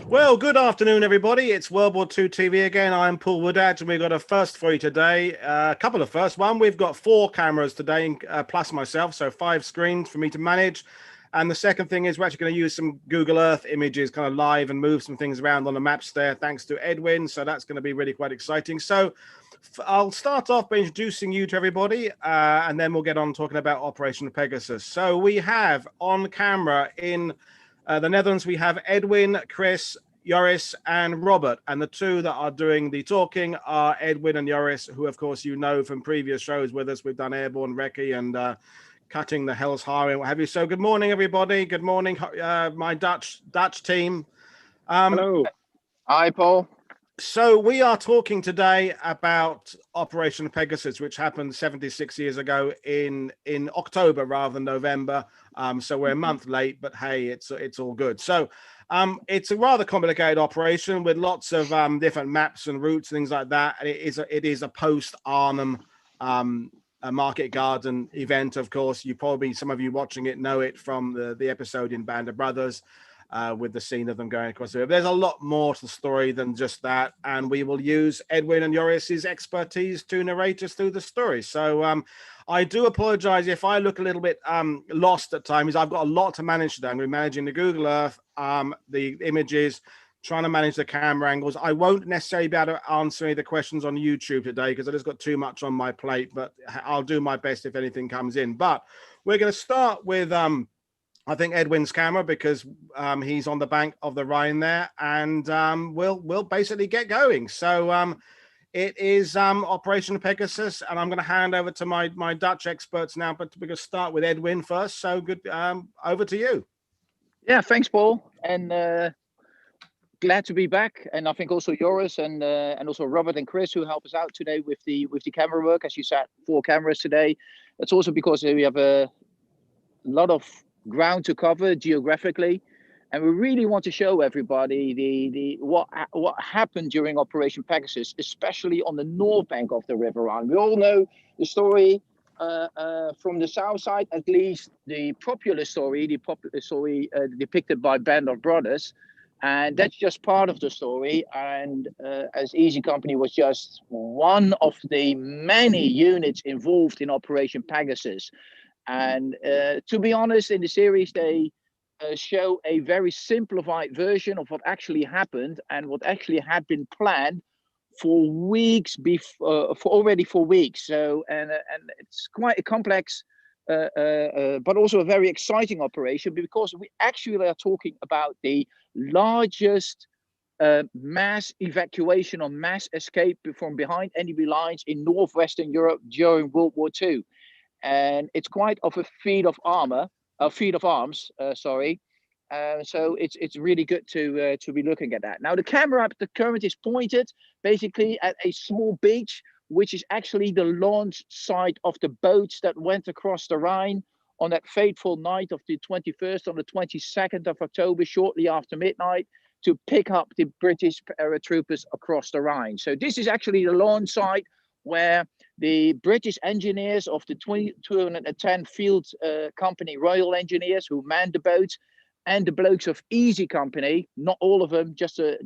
Well, good afternoon, everybody. It's World War II TV again. I'm Paul Woodadge, and we've got a first for you today. A couple of firsts. One, we've got 4 cameras today, plus myself, so 5 screens for me to manage. And the second thing is we're actually going to use some Google Earth images kind of live and move some things around on the maps there, thanks to Edwin. So that's going to be really quite exciting. So I'll start off by introducing you to everybody, and then we'll get on talking about Operation Pegasus. So we have on camera in the Netherlands, we have Edwin, Chris, Joris, and Robert. And the 2 that are doing the talking are Edwin and Joris, who, of course, you know from previous shows with us. We've done Airborne, Recce, and Cutting the Hell's Highway, and what have you. So good morning, everybody. Good morning, my Dutch team. Hello. Hi, Paul. So we are talking today about Operation Pegasus, which happened 76 years ago in October rather than November. So we're a month late, but hey, it's all good. So it's a rather complicated operation with lots of different maps and routes, things like that. And it is a post Arnhem a Market Garden event. Of course, some of you watching it know it from the episode in Band of Brothers. With the scene of them going across the river. There's a lot more to the story than just that, and we will use Edwin and Joris's expertise to narrate us through the story. So I do apologize if I look a little bit lost at times. I've got a lot to manage today. I'm going to be managing the Google Earth, the images, trying to manage the camera angles. I won't necessarily be able to answer any of the questions on YouTube today because I just got too much on my plate, but I'll do my best if anything comes in. But we're going to start with I think Edwin's camera, because he's on the bank of the Rhine there, and we'll basically get going. So it is Operation Pegasus, and I'm going to hand over to my Dutch experts now, but we're going to start with Edwin first. So good, over to you. Yeah, thanks, Paul, and glad to be back. And I think also Joris and also Robert and Chris, who help us out today with the camera work. As you said, 4 cameras today. It's also because we have a lot of ground to cover geographically, and we really want to show everybody what happened during Operation Pegasus, especially on the north bank of the River Rhine. We all know the story from the south side, at least the popular story depicted by Band of Brothers, and that's just part of the story. And as Easy Company was just one of the many units involved in Operation Pegasus. And to be honest, in the series, they show a very simplified version of what actually happened and what actually had been planned for weeks for weeks. So, and it's quite a complex, but also a very exciting operation, because we actually are talking about the largest mass evacuation or mass escape from behind enemy lines in northwestern Europe during World War II. And it's quite of a feat of arms. So it's really good to be looking at that. Now the camera at the current is pointed basically at a small beach, which is actually the launch site of the boats that went across the Rhine on that fateful night of the 21st on the 22nd of October, shortly after midnight, to pick up the British paratroopers across the Rhine. So this is actually the launch site where the British engineers of the 210 Field Company Royal Engineers who manned the boats, and the blokes of Easy Company, not all of them, just a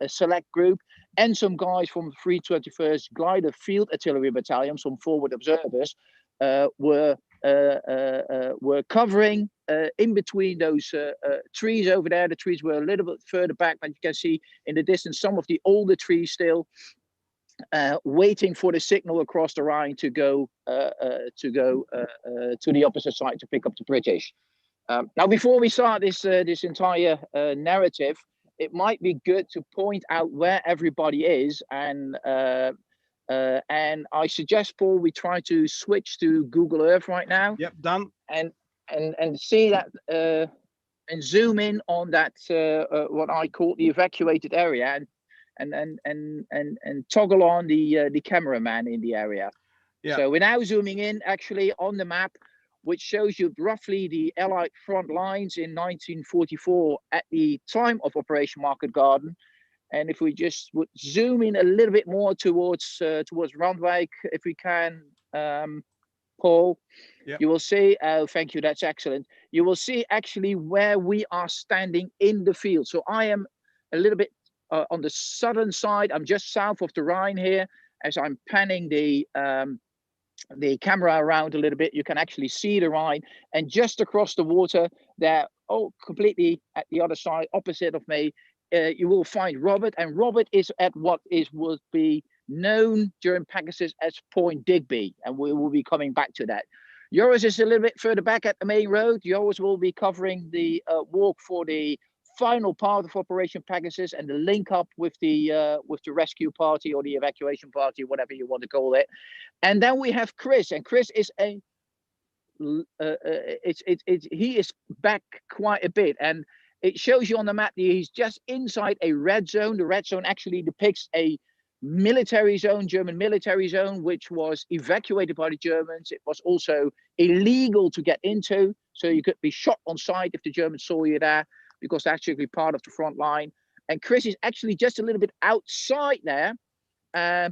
select group, and some guys from 321st Glider Field Artillery Battalion, some forward observers, were covering in between those trees over there. The trees were a little bit further back, but you can see in the distance some of the older trees still, waiting for the signal across the Rhine to go to the opposite side to pick up the British. Now, before we start this entire narrative, it might be good to point out where everybody is, and I suggest, Paul, we try to switch to Google Earth right now. Yep, done. And see that and zoom in on that what I call the evacuated area, and toggle on the cameraman in the area. Yeah. So we're now zooming in actually on the map, which shows you roughly the Allied front lines in 1944 at the time of Operation Market Garden. And if we just would zoom in a little bit more towards Randwijk, if we can, Paul, yep. You will see, oh, thank you, that's excellent. You will see actually where we are standing in the field. So I am a little bit on the southern side. I'm just south of the Rhine here. As I'm panning the camera around a little bit, you can actually see the Rhine, and just across the water there, completely at the other side, opposite of me, you will find Robert, and Robert is at what would be known during Pegasus as Point Digby, and we will be coming back to that. Joris is a little bit further back at the main road. Joris will be covering the walk for the final part of Operation Pegasus and the link up with the rescue party or the evacuation party, whatever you want to call it. And then we have Chris, and Chris is he is back quite a bit, and it shows you on the map that he's just inside a red zone. The red zone actually depicts a military zone, German military zone, which was evacuated by the Germans. It was also illegal to get into, so you could be shot on sight if the Germans saw you there, because that's actually part of the front line. And Chris is actually just a little bit outside there,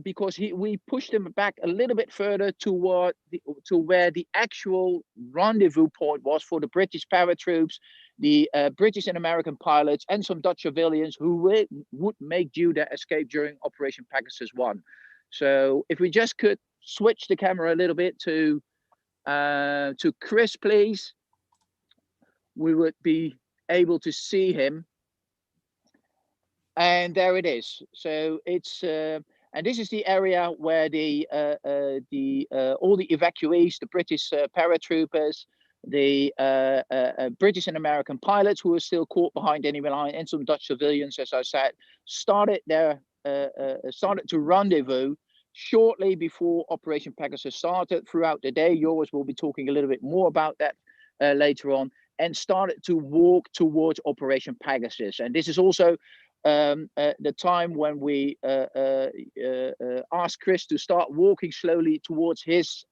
because we pushed him back a little bit further to where the actual rendezvous point was for the British paratroops, the British and American pilots, and some Dutch civilians who would make due their escape during Operation Pegasus 1. So if we just could switch the camera a little bit to Chris, please, we would be able to see him. And there it is. So it's and this is the area where all the evacuees, the British paratroopers, the British and American pilots who are still caught behind enemy line, and some Dutch civilians, as I said, started to rendezvous shortly before Operation Pegasus started. Throughout the day, Joris will be talking a little bit more about that later on, and started to walk towards Operation Pegasus. And this is also the time when we asked Chris to start walking slowly towards his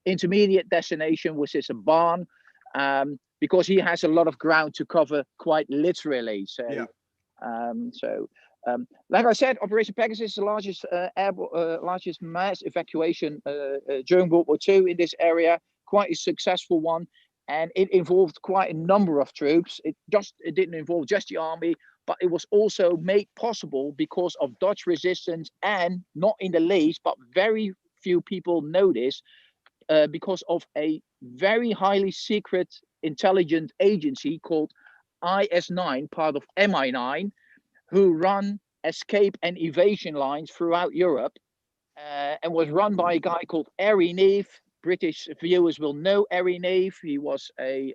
intermediate destination, which is a barn, because he has a lot of ground to cover, quite literally. So, yeah. Like I said, Operation Pegasus is the largest mass evacuation during World War II in this area. Quite a successful one, and it involved quite a number of troops. It didn't involve just the army, but it was also made possible because of Dutch resistance, and not in the least, but very few people know this, because of a very highly secret intelligence agency called IS-9, part of MI9, who run escape and evasion lines throughout Europe, and was run by a guy called Harry Neve. British viewers will know Harry Neve. He was he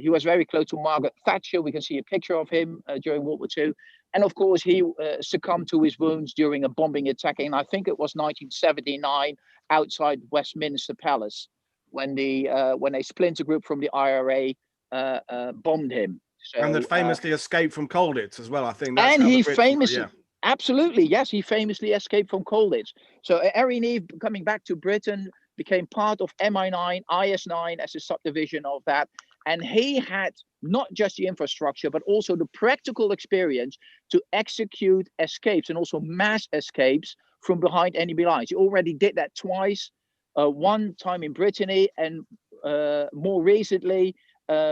was very close to Margaret Thatcher. We can see a picture of him during World War II. And of course, he succumbed to his wounds during a bombing attack in, I think it was 1979, outside Westminster Palace, when a splinter group from the IRA bombed him. So, and that famously escaped from Colditz as well, I think. That's and he famously, absolutely, yes, he famously escaped from Colditz. So Harry Neve, coming back to Britain, became part of MI9, IS-9 as a subdivision of that. And he had not just the infrastructure, but also the practical experience to execute escapes, and also mass escapes from behind enemy lines. He already did that twice, one time in Brittany, and more recently,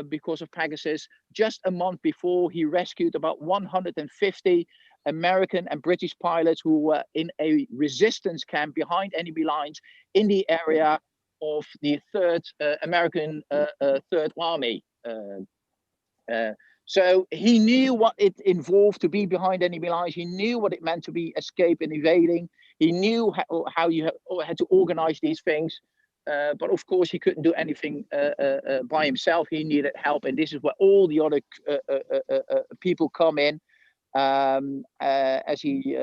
because of Pegasus, just a month before, he rescued about 150 American and British pilots who were in a resistance camp behind enemy lines in the area of the American 3rd Army. So he knew what it involved to be behind enemy lines. He knew what it meant to be escape and evading. He knew how you had to organize these things. But of course, he couldn't do anything by himself. He needed help. And this is where all the other people come in, as he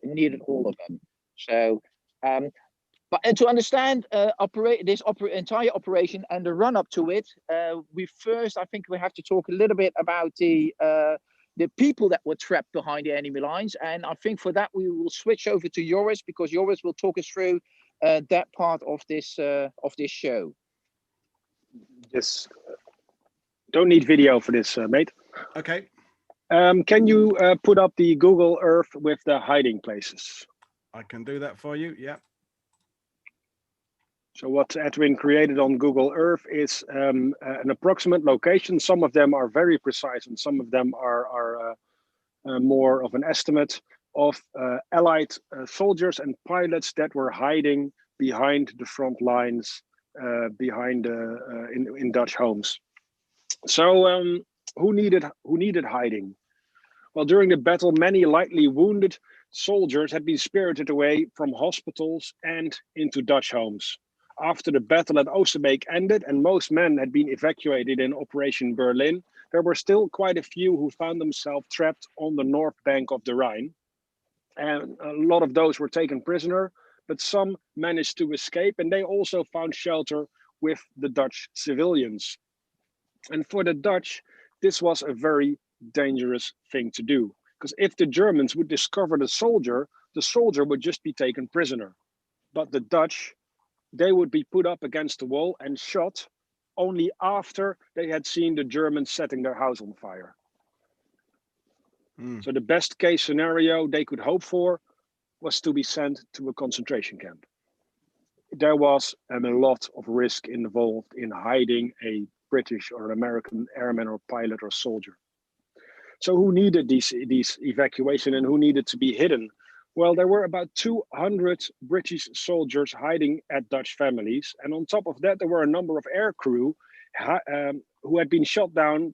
needed all of them. So, and to understand entire operation and the run up to it, I think we have to talk a little bit about the people that were trapped behind the enemy lines. And I think for that we will switch over to Joris, because Joris will talk us through that part of this show. Yes. Don't need video for this, mate. Okay. Can you put up the Google Earth with the hiding places? I can do that for you. Yeah. So what Edwin created on Google Earth is an approximate location. Some of them are very precise, and some of them are more of an estimate of Allied soldiers and pilots that were hiding behind the front lines, in Dutch homes. So who needed hiding? Well, during the battle, many lightly wounded soldiers had been spirited away from hospitals and into Dutch homes. After the battle at Oosterbeek ended and most men had been evacuated in Operation Berlin, there were still quite a few who found themselves trapped on the north bank of the Rhine. And a lot of those were taken prisoner, but some managed to escape, and they also found shelter with the Dutch civilians. And for the Dutch, this was a very dangerous thing to do, because if the Germans would discover the soldier would just be taken prisoner. But the Dutch, they would be put up against the wall and shot only after they had seen the Germans setting their house on fire. So the best case scenario they could hope for was to be sent to a concentration camp. There was a lot of risk involved in hiding a British or American airman or pilot or soldier. So who needed these evacuation and who needed to be hidden? Well, there were about 200 British soldiers hiding at Dutch families. And on top of that, there were a number of air crew who had been shot down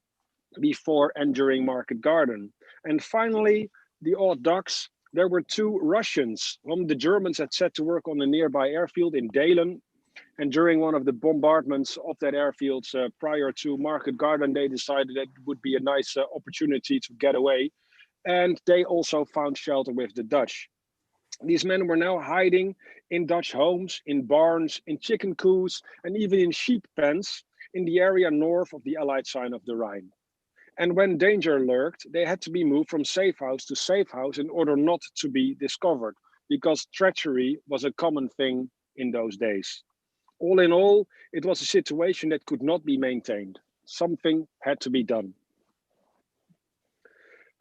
before and during Market Garden. And finally, the odd ducks, there were 2 Russians whom the Germans had set to work on a nearby airfield in Dalen. And during one of the bombardments of that airfield prior to Market Garden, they decided that it would be a nice opportunity to get away. And they also found shelter with the Dutch. These men were now hiding in Dutch homes, in barns, in chicken coops, and even in sheep pens in the area north of the Allied side of the Rhine. And when danger lurked, they had to be moved from safe house to safe house in order not to be discovered, because treachery was a common thing in those days. All in all, it was a situation that could not be maintained. Something had to be done.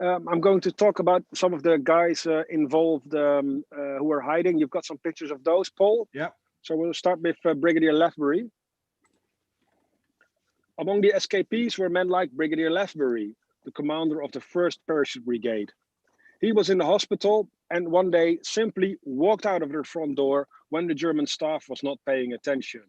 I'm going to talk about some of the guys involved who were hiding. You've got some pictures of those, Paul? Yeah. So we'll start with Brigadier Leftbury. Among the escapees were men like Brigadier Leftbury, the commander of the 1st Parachute Brigade. He was in the hospital and one day simply walked out of the front door when the German staff was not paying attention.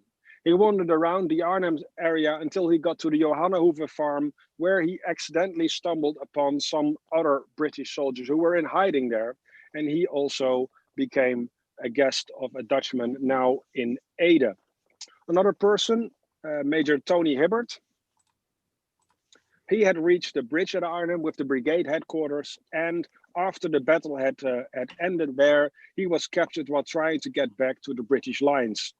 He wandered around the Arnhem area until he got to the Johannahoeve farm, where he accidentally stumbled upon some other British soldiers who were in hiding there. And he also became a guest of a Dutchman now in Ede. Another person, Major Tony Hibbert, he had reached the bridge at Arnhem with the brigade headquarters, and after the battle had ended there, he was captured while trying to get back to the British lines.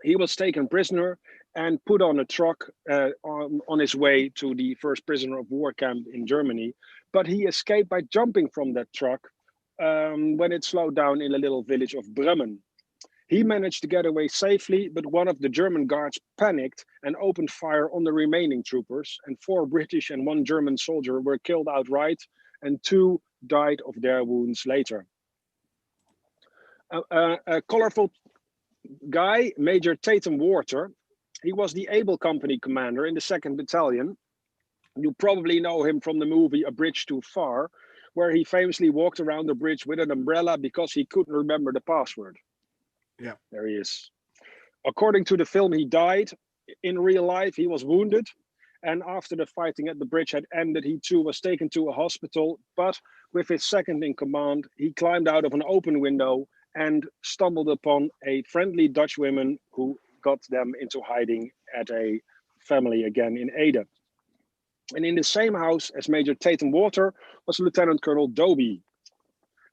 He was taken prisoner and put on a truck on his way to the 1st prisoner of war camp in Germany, but he escaped by jumping from that truck when it slowed down in a little village of Bremen. He managed to get away safely, but one of the German guards panicked and opened fire on the remaining troopers, and 4 British and 1 German soldier were killed outright, and 2 died of their wounds later. A colorful guy, Major Tatham-Warter, he was the Able Company commander in the 2nd Battalion. You probably know him from the movie A Bridge Too Far, where he famously walked around the bridge with an umbrella because he couldn't remember the password. Yeah, there he is. According to the film, he died. In real life, he was wounded. And after the fighting at the bridge had ended, he too was taken to a hospital. But with his second in command, he climbed out of an open window and stumbled upon a friendly Dutch woman who got them into hiding at a family again in Ede. And in the same house as Major Tatham-Warter was Lieutenant Colonel Doby.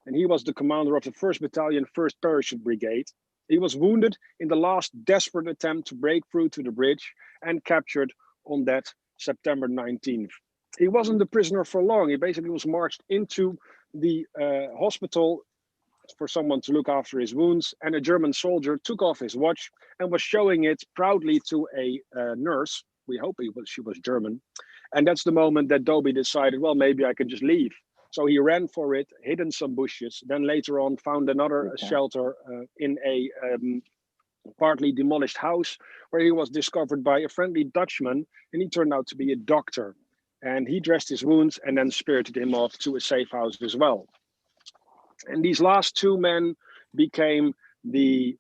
And he was the commander of the 1st Battalion, 1st Parachute Brigade. He was wounded in the last desperate attempt to break through to the bridge and captured on that September 19th. He wasn't a prisoner for long. He basically was marched into the hospital for someone to look after his wounds, and a German soldier took off his watch and was showing it proudly to a nurse. We hope she was German. And that's the moment that Doby decided, well, maybe I can just leave. So he ran for it, hid in some bushes, then later on found another shelter in a partly demolished house, where he was discovered by a friendly Dutchman, and he turned out to be a doctor. And he dressed his wounds and then spirited him off to a safe house as well. And these last two men became the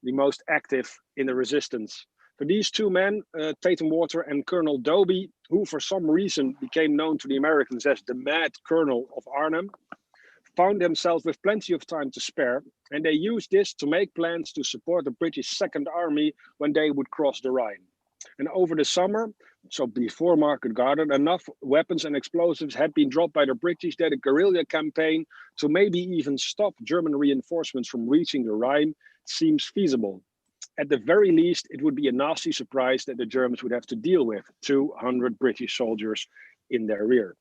most active in the resistance. For these two men, Tatham-Warter and Colonel Dobie, who for some reason became known to the Americans as the Mad Colonel of Arnhem, found themselves with plenty of time to spare, and they used this to make plans to support the British Second Army when they would cross the Rhine. And over the summer, so before Market Garden, enough weapons and explosives had been dropped by the British that a guerrilla campaign to maybe even stop German reinforcements from reaching the Rhine seems feasible. At the very least, it would be a nasty surprise that the Germans would have to deal with 200 British soldiers in their rear.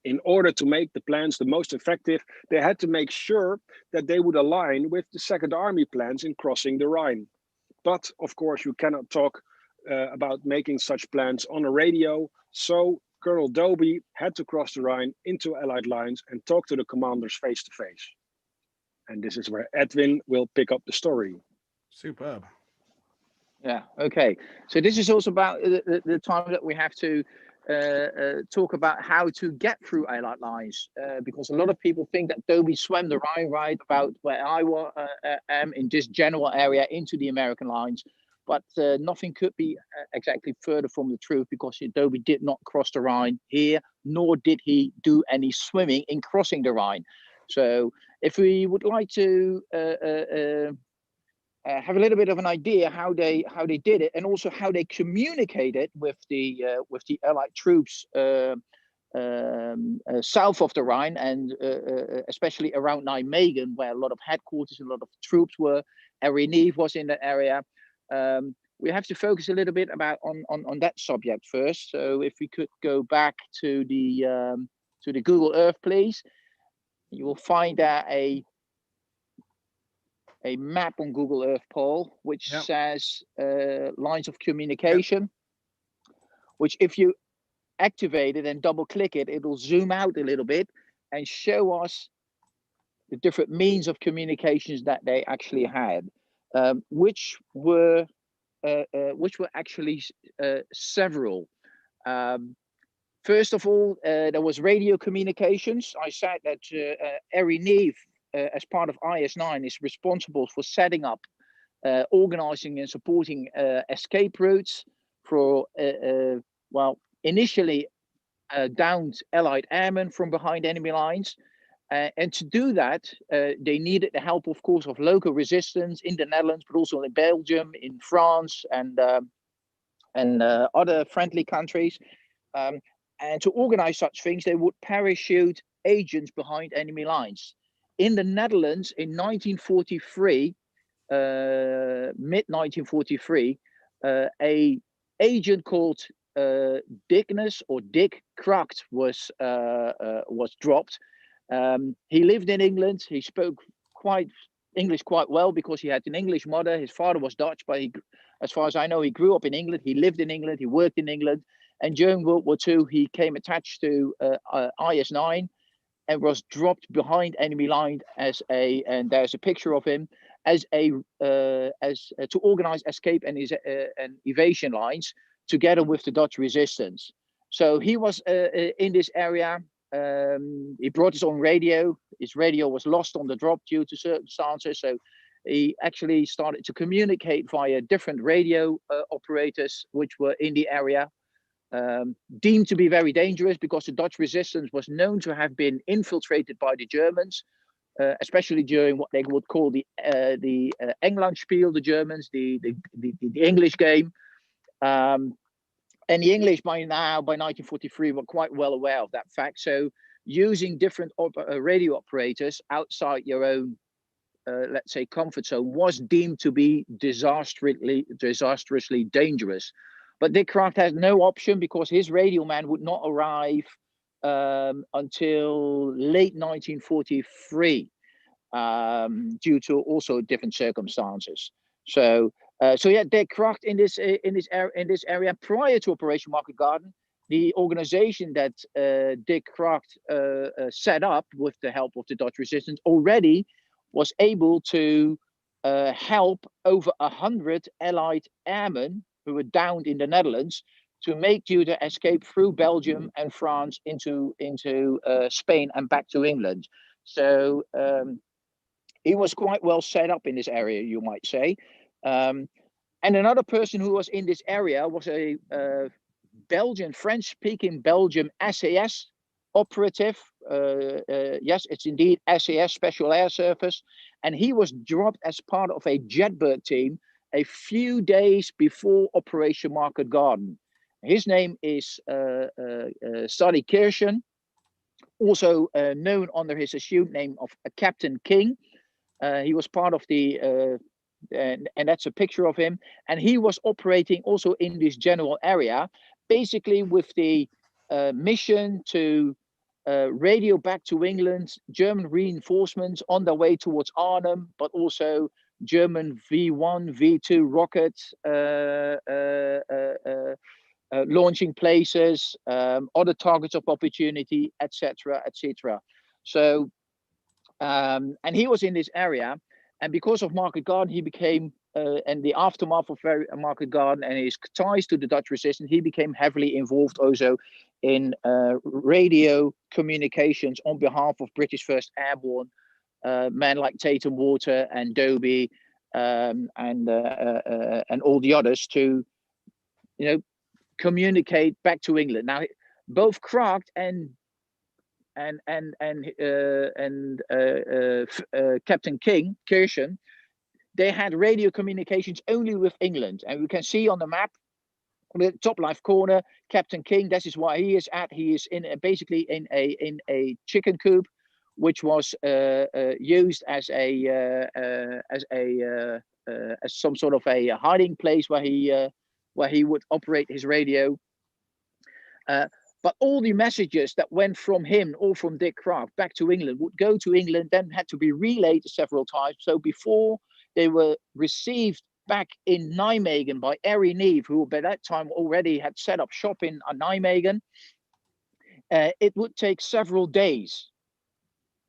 In order to make the plans the most effective, they had to make sure that they would align with the Second Army plans in crossing the Rhine. But of course, you cannot talk about making such plans on a radio, so Colonel Dobie had to cross the Rhine into Allied lines and talk to the commanders face to face. And this is where Edwin will pick up the story. Superb. Yeah, okay. So this is also about the time that we have to talk about how to get through Allied lines, because a lot of people think that Dobie swam the Rhine right about where I am in this general area into the American lines, but nothing could be exactly further from the truth, because Dobie did not cross the Rhine here, nor did he do any swimming in crossing the Rhine. So if we would like to have a little bit of an idea how they did it, and also how they communicated with the Allied troops south of the Rhine, and especially around Nijmegen, where a lot of headquarters and a lot of troops were. Arnhem was in that area. We have to focus a little bit about on that subject first. So if we could go back to the Google Earth, please, you will find there a map on Google Earth, Paul, which says lines of communication, which if you activate it and double click it, it will zoom out a little bit and show us the different means of communications that they actually had, which were actually several. First of all, there was radio communications. I said that Arnhem, as part of IS-9, is responsible for setting up, organizing and supporting escape routes for, initially downed Allied airmen from behind enemy lines. And to do that, they needed the help, of course, of local resistance in the Netherlands, but also in Belgium, in France, and other friendly countries. And to organize such things, they would parachute agents behind enemy lines. In the Netherlands, in 1943, mid-1943, a agent called Dickness or Dick Kracht was dropped. He lived in England. He spoke English quite well because he had an English mother. His father was Dutch, but as far as I know, he grew up in England. He lived in England. He worked in England. And during World War II, he came attached to IS-9 and was dropped behind enemy line and there's a picture of him to organize escape and evasion lines together with the Dutch resistance. So he was in this area. He brought his own radio. His radio was lost on the drop due to circumstances. So he actually started to communicate via different radio operators which were in the area. Deemed to be very dangerous because the Dutch resistance was known to have been infiltrated by the Germans, especially during what they would call the Englandspiel, the Germans, the English game. And the English by 1943, were quite well aware of that fact. So using different radio operators outside your own, let's say, comfort zone was deemed to be disastrously dangerous. But Dick Kracht had no option because his radio man would not arrive until late 1943, due to also different circumstances. So Dick Kracht in this area prior to Operation Market Garden, the organization that Dick Kracht set up with the help of the Dutch resistance already was able to help over 100 Allied airmen who were downed in the Netherlands to make due their escape through Belgium and France into Spain and back to England. So he was quite well set up in this area, you might say. And another person who was in this area was a Belgian, French-speaking Belgian SAS operative. Yes, it's indeed SAS, Special Air Service. And he was dropped as part of a Jetbird team a few days before Operation Market Garden. His name is Sadi Kirschen, also known under his assumed name of Captain King. He was part of the, and that's a picture of him. And he was operating also in this general area, basically with the mission to radio back to England, German reinforcements on their way towards Arnhem, but also German V1, V2 rockets, launching places, other targets of opportunity, etc., etc. So, and he was in this area, and because of Market Garden, he became, and the aftermath of Market Garden and his ties to the Dutch resistance, he became heavily involved also in radio communications on behalf of British 1st Airborne, men like Tatham-Warter and Dobie, and all the others to, communicate back to England. Now, both Kracht and Captain King, Kirschen, they had radio communications only with England, and we can see on the map, on the top left corner, Captain King. This is where he is at. He is in basically in a chicken coop, which was used as some sort of a hiding place where he would operate his radio. But all the messages that went from him or from Dick Kraft back to England would go to England, then had to be relayed several times. So before they were received back in Nijmegen by Harry Neve, who by that time already had set up shop in Nijmegen, it would take several days.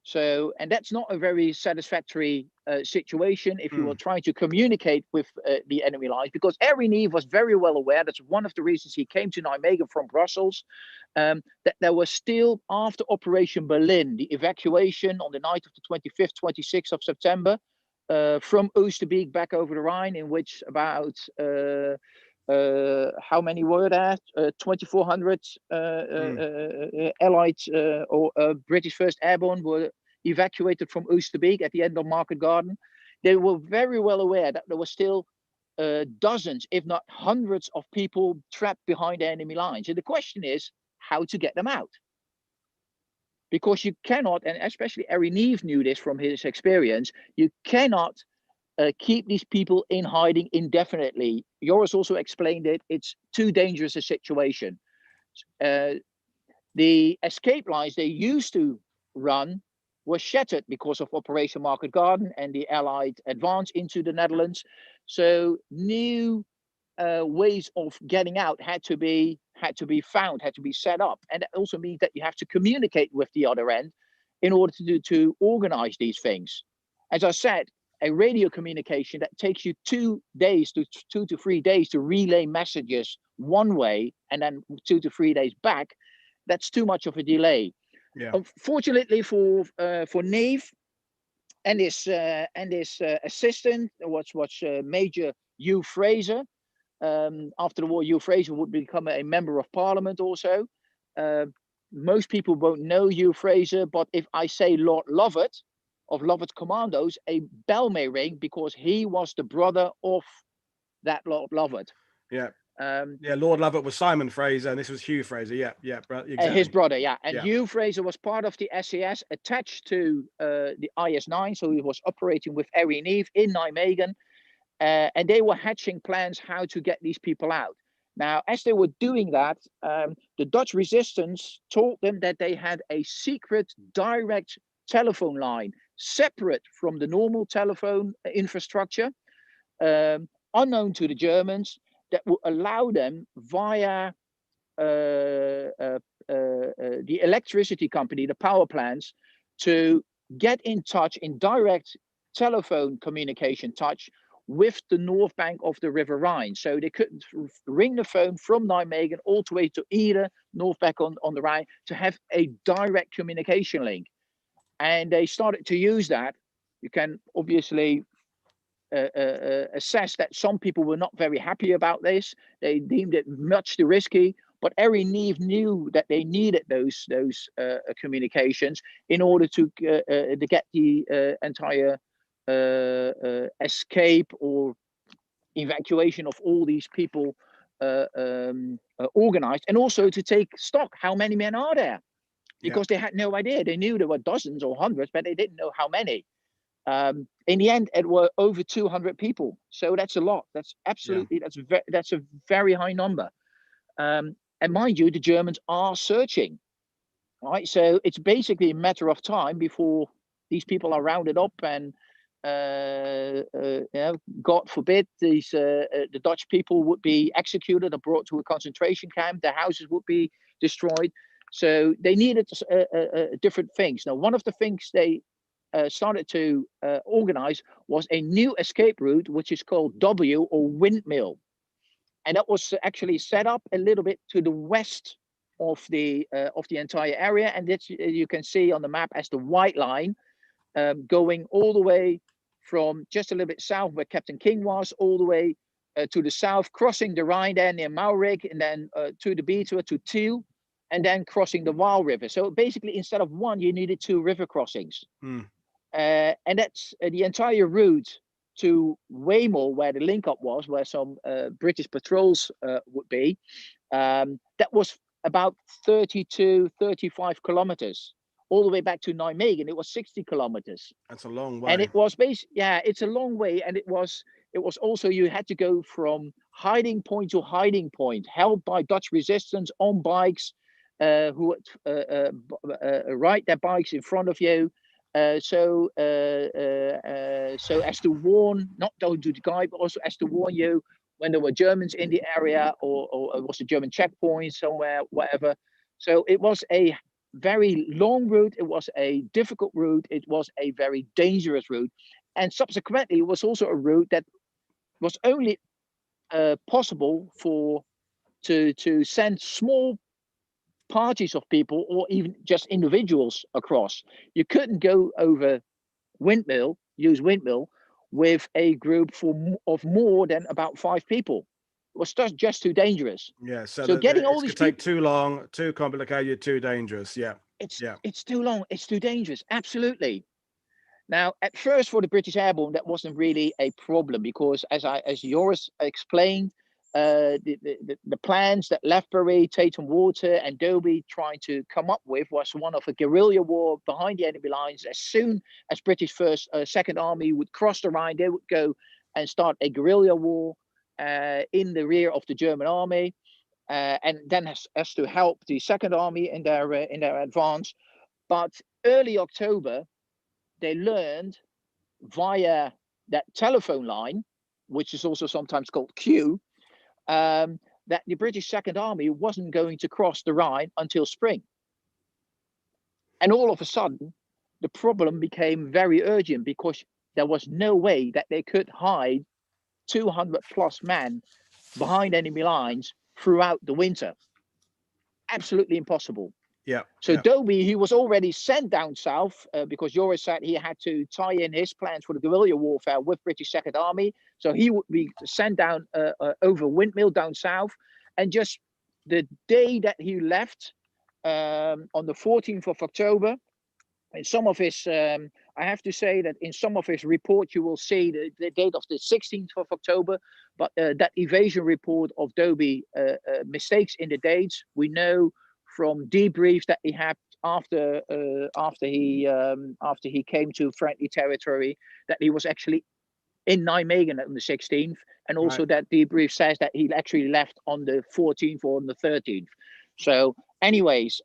So, and that's not a very satisfactory situation if you were trying to communicate with the enemy lines, because Harry Neve was very well aware, that's one of the reasons he came to Nijmegen from Brussels, that there was still, after Operation Berlin, the evacuation on the night of the 25th, 26th of September, from Oosterbeek back over the Rhine, in which about how many were there? 2,400 Allied or British 1st Airborne were evacuated from Oosterbeek at the end of Market Garden. They were very well aware that there were still dozens, if not hundreds, of people trapped behind enemy lines. And the question is how to get them out. Because you cannot, and especially Harry Neve knew this from his experience, you cannot keep these people in hiding indefinitely. Joris also explained it. It's too dangerous a situation. The escape lines they used to run were shattered because of Operation Market Garden and the Allied advance into the Netherlands. So new ways of getting out had to be found, had to be set up. And that also means that you have to communicate with the other end in order to organize these things. As I said, a radio communication that takes you 2 to 3 days to relay messages one way and then 2 to 3 days back, that's too much of a delay. Yeah. Unfortunately for Neve and his assistant was Major Hugh Fraser. After the war, Hugh Fraser would become a member of Parliament also. Most people won't know Hugh Fraser, but if I say Lord Lovett of Lovett Commandos, a bell may ring because he was the brother of that Lord Lovett. Yeah. Lord Lovett was Simon Fraser, and this was Hugh Fraser. Yeah, exactly. His brother, yeah. And yeah. Hugh Fraser was part of the SAS attached to the IS-9, so he was operating with Harry Neve in Nijmegen, and they were hatching plans how to get these people out. Now, as they were doing that, the Dutch resistance told them that they had a secret direct telephone line separate from the normal telephone infrastructure, unknown to the Germans, that will allow them via the electricity company, the power plants, to get in touch in direct telephone communication touch with the north bank of the River Rhine. So they couldn't ring the phone from Nijmegen all the way to either north bank on the Rhine to have a direct communication link. And they started to use that. You can obviously assess that some people were not very happy about this. They deemed it much too risky. But every Neve knew that they needed those communications in order to get the entire escape or evacuation of all these people organized, and also to take stock. How many men are there? Because they had no idea. They knew there were dozens or hundreds, but they didn't know how many. In the end, it were over 200 people. So that's a lot. That's absolutely that's a very high number. And mind you, the Germans are searching, right? So it's basically a matter of time before these people are rounded up, and God forbid, the Dutch people would be executed or brought to a concentration camp. Their houses would be destroyed. So they needed different things. Now, one of the things they started to organize was a new escape route, which is called W, or windmill. And that was actually set up a little bit to the west of the entire area, and that you can see on the map as the white line, going all the way from just a little bit south where Captain King was, all the way to the south, crossing the Rhine there near Maurik, and then to the Betuwe, to Tiel, and then crossing the Waal River. So basically, instead of one, you needed 2 river crossings. And that's the entire route to Weymouth, where the link up was, where some British patrols would be. That was about 32, 35 kilometers, all the way back to Nijmegen. It was 60 kilometers. That's a long way. And it was it's a long way. And it was also, you had to go from hiding point to hiding point, held by Dutch resistance on bikes, who would ride their bikes in front of you. So as to warn, not only to the guy, but also as to warn you when there were Germans in the area, or it was a German checkpoint somewhere, whatever. So it was a very long route. It was a difficult route. It was a very dangerous route. And subsequently, it was also a route that was only possible to send small parties of people, or even just individuals across. You couldn't go over use windmill with a group of more than about 5 people. It was just too dangerous. Yeah, so getting all these could take too long, too complicated, too dangerous. It's too long, it's too dangerous. Absolutely. Now, at first, for the British Airborne, that wasn't really a problem, because as Joris explained, the plans that Leftbury, Tatham-Warter, and Dobie tried to come up with was one of a guerrilla war behind the enemy lines. As soon as British Second Army would cross the Rhine, they would go and start a guerrilla war in the rear of the German army, and then has to help the Second Army in their advance. But early October, they learned via that telephone line, which is also sometimes called Q, that the British Second Army wasn't going to cross the Rhine until spring. And all of a sudden, the problem became very urgent, because there was no way that they could hide 200 plus men behind enemy lines throughout the winter. Absolutely impossible. So Dobie, he was already sent down south, because Joris said he had to tie in his plans for the guerrilla warfare with British Second Army. So he would be sent down over windmill down south. And just the day that he left, on the 14th of October, in some of his, I have to say that in some of his reports, you will see the date of the 16th of October, but that evasion report of Dobie mistakes in the dates, we know from debriefs that he had after he came to friendly territory, that he was actually in Nijmegen on the 16th, and also that debrief says that he actually left on the 14th or on the 13th. So, anyways,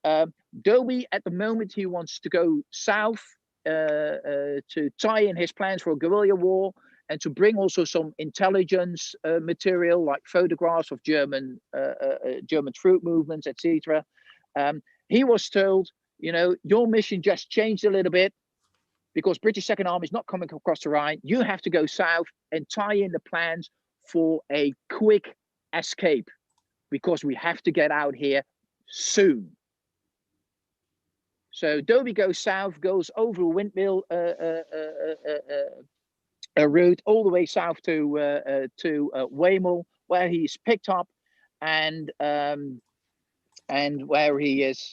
Dobie at the moment, he wants to go south to tie in his plans for a guerrilla war, and to bring also some intelligence material, like photographs of German troop movements, etc. He was told, your mission just changed a little bit. because British Second Army is not coming across the Rhine. You have to go south and tie in the plans for a quick escape, because we have to get out here soon. So Dobie goes south, goes over a windmill route all the way south to Wemel, where he's picked up, and where he is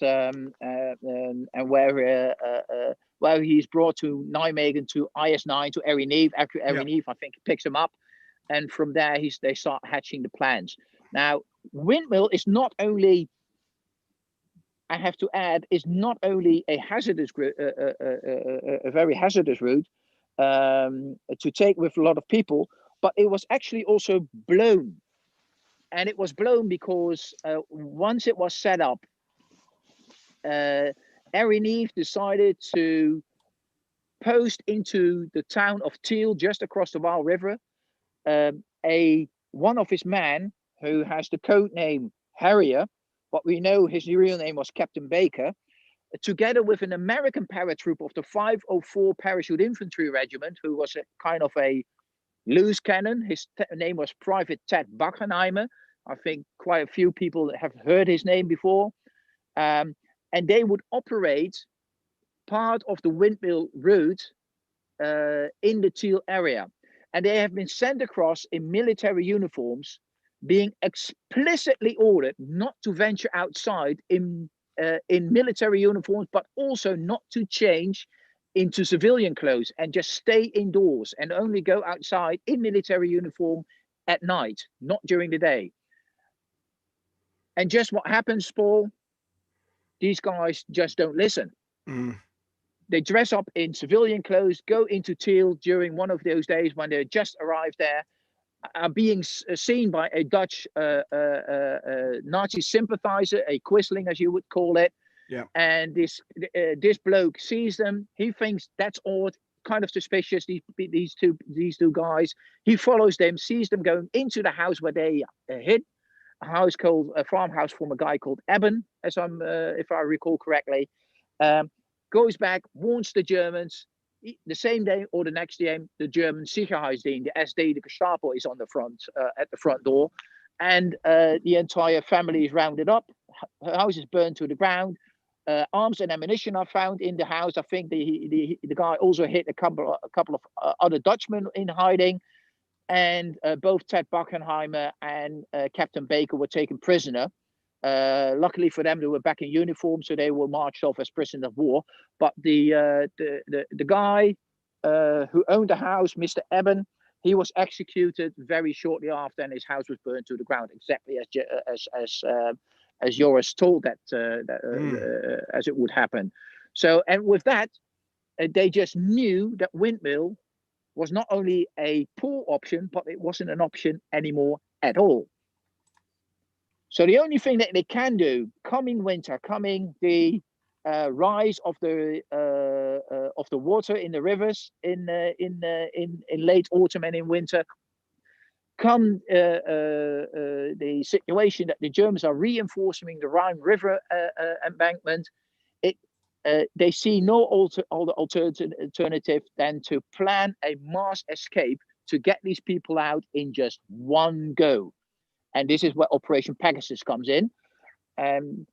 where he's brought to Nijmegen, to IS-9, to Arnhem. After Arnhem, I think he picks him up, and from there they start hatching the plans. Now, windmill is not only, I have to add, is not only a hazardous, a very hazardous route to take with a lot of people, but it was actually also blown. And it was blown because once it was set up, Arnhem decided to post into the town of Tiel, just across the Waal River, one of his men, who has the code name Harrier, but we know his real name was Captain Baker, together with an American paratrooper of the 504 Parachute Infantry Regiment, who was a kind of a loose cannon. His name was Private Ted Bachenheimer. I think quite a few people have heard his name before. And they would operate part of the windmill route in the Tiel area. And they have been sent across in military uniforms, being explicitly ordered not to venture outside in military uniforms, but also not to change into civilian clothes and just stay indoors and only go outside in military uniform at night, not during the day. And just what happens, Paul, these guys just don't listen. They dress up in civilian clothes, go into Tiel during one of those days when they just arrived there, are being seen by a Dutch Nazi sympathizer, a Quisling as you would call it. Yeah. And this bloke sees them. He thinks that's odd, kind of suspicious. These two guys. He follows them, sees them going into the house where they hid. A farmhouse from a guy called Edwin, if I recall correctly. Goes back, warns the Germans. The same day or the next day, the German Sicherheitsdienst, the SD, the Gestapo, is on the front at the front door, and the entire family is rounded up. Her house is burned to the ground. Arms and ammunition are found in the house. I think the guy also hit a couple of other Dutchmen in hiding, and both Ted Bachenheimer and Captain Baker were taken prisoner. Luckily for them, they were back in uniform, so they were marched off as prisoners of war. But the guy who owned the house, Mr. Eben, he was executed very shortly after, and his house was burned to the ground, exactly as Joris told as it would happen. So, and with that, they just knew that windmill was not only a poor option, but it wasn't an option anymore at all. So the only thing that they can do, coming winter, coming the rise of the water in the rivers in late autumn and in winter, come the situation that the Germans are reinforcing the Rhine River embankment, they see no alternative than to plan a mass escape to get these people out in just one go. And this is where Operation Pegasus comes in. And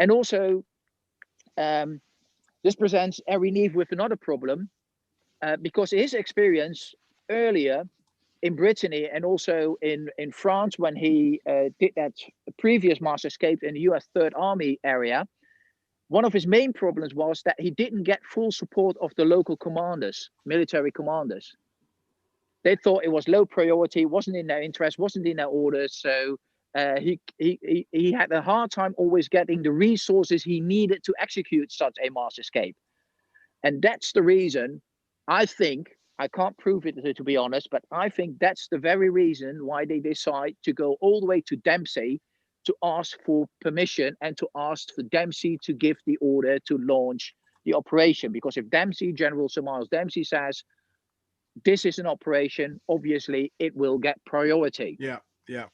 also, this presents Arnhem with another problem, because his experience earlier in Brittany and also in France, when he did that previous mass escape in the US Third Army area, one of his main problems was that he didn't get full support of the local commanders, military commanders. They thought it was low priority, wasn't in their interest, wasn't in their orders. So he had a hard time always getting the resources he needed to execute such a mass escape. And that's the reason, I think, I can't prove it to be honest, but I think that's the very reason why they decide to go all the way to Dempsey to ask for permission and to ask for Dempsey to give the order to launch the operation. Because if Dempsey, General Sir Miles Dempsey, says, this is an operation, obviously it will get priority. Yeah, yeah.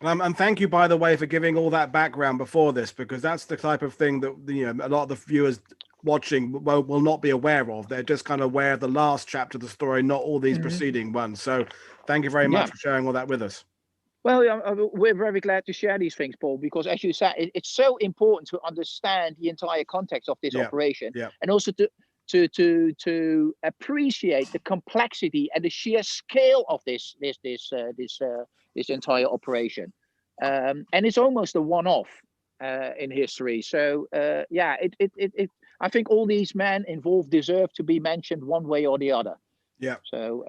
And thank you, by the way, for giving all that background before this, because that's the type of thing that a lot of the viewers watching will not be aware of. They're just kind of aware of the last chapter of the story, not all these preceding ones. So thank you very much for sharing all that with us. Well, we're very glad to share these things, Paul, because as you said, it's so important to understand the entire context of this operation, and also to appreciate the complexity and the sheer scale of this entire operation. And it's almost a one-off in history. So I think all these men involved deserve to be mentioned one way or the other. Yeah. So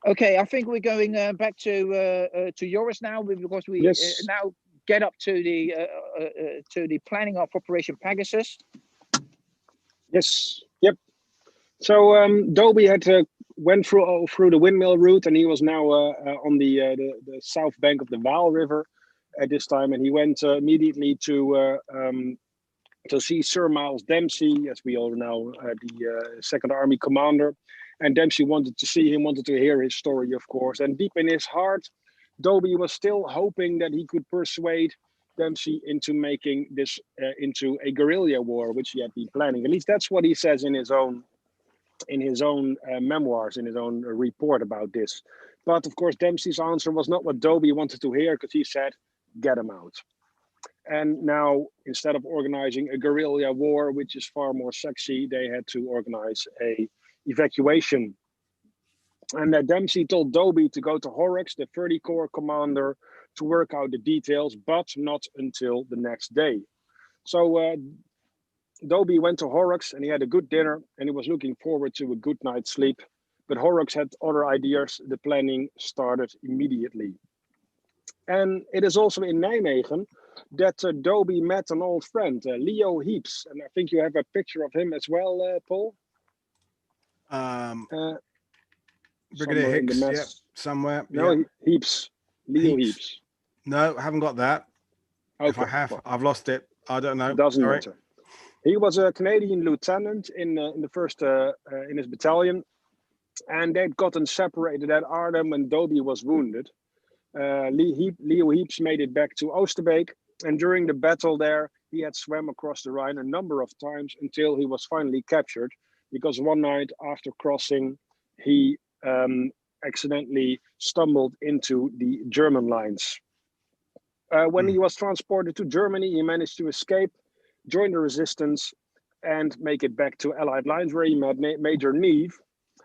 okay, I think we're going back to Joris now, because we now get up to the planning of Operation Pegasus. Yes. Yep. So Dobie had went through the windmill route, and he was now on the south bank of the Waal River at this time, and he went immediately to see Sir Miles Dempsey, as we all know, the Second Army commander. And Dempsey wanted to see him, wanted to hear his story, of course. And deep in his heart, Dobie was still hoping that he could persuade Dempsey into making this into a guerrilla war, which he had been planning. At least that's what he says in his own memoirs, in his own report about this. But of course, Dempsey's answer was not what Dobie wanted to hear, because he said, "Get him out." And now, instead of organizing a guerrilla war, which is far more sexy, they had to organize a evacuation. And Dempsey told Dobie to go to Horrocks, the 30 Corps commander, to work out the details, but not until the next day. So Dobie went to Horrocks, and he had a good dinner, and he was looking forward to a good night's sleep. But Horrocks had other ideas. The planning started immediately. And it is also in Nijmegen that Dobie met an old friend, Leo Heaps. And I think you have a picture of him as well, Paul. Brigadier Hicks, somewhere. No, Heaps. Leo Heaps. No, I haven't got that. Okay. If I have, I've lost it. I don't know. Doesn't matter. He was a Canadian lieutenant in the first in his battalion, and they'd gotten separated at Arnhem when Dobie was wounded. Leo Heaps made it back to Oosterbeek, and during the battle there, he had swam across the Rhine a number of times until he was finally captured, because one night after crossing, he accidentally stumbled into the German lines. When he was transported to Germany, he managed to escape, join the resistance, and make it back to Allied lines, where he met Major Neve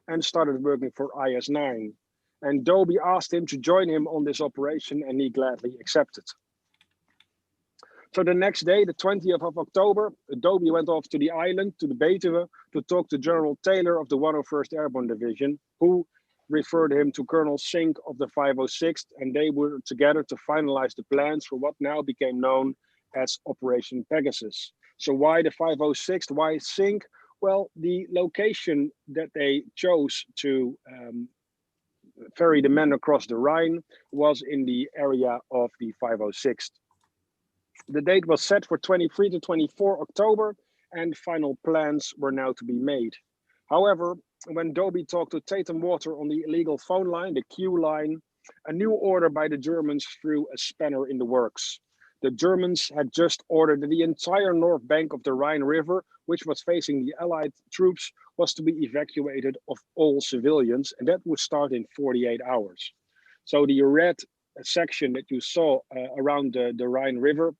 and started working for IS-9. And Dobie asked him to join him on this operation, and he gladly accepted. So the next day, the 20th of October, Dobie went off to the island, to the Betuwe, to talk to General Taylor of the 101st Airborne Division, who referred him to Colonel Sink of the 506th, and they were together to finalize the plans for what now became known as Operation Pegasus. So why the 506th? Why Sink? Well, the location that they chose to ferry the men across the Rhine was in the area of the 506th. The date was set for 23 to 24 October, and final plans were now to be made. However, when Dobie talked to Tatham-Warter on the illegal phone line, the Q line, a new order by the Germans threw a spanner in the works. The Germans had just ordered that the entire north bank of the Rhine River, which was facing the Allied troops, was to be evacuated of all civilians, and that would start in 48 hours. So the red section that you saw around the Rhine River,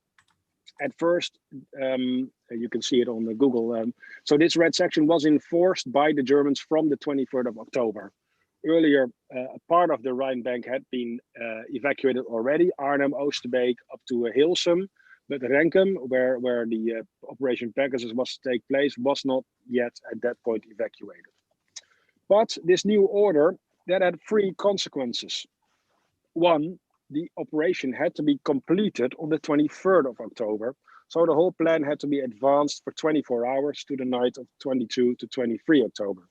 at first, you can see it on the Google. So this red section was enforced by the Germans from the 23rd of October. Earlier, a part of the Rhine bank had been evacuated already, Arnhem, Oosterbeek, up to Hilsum, but Renkum, where the Operation Pegasus was to take place, was not yet at that point evacuated. But this new order, that had three consequences. One, the operation had to be completed on the 23rd of October, so the whole plan had to be advanced for 24 hours to the night of 22 to 23 October.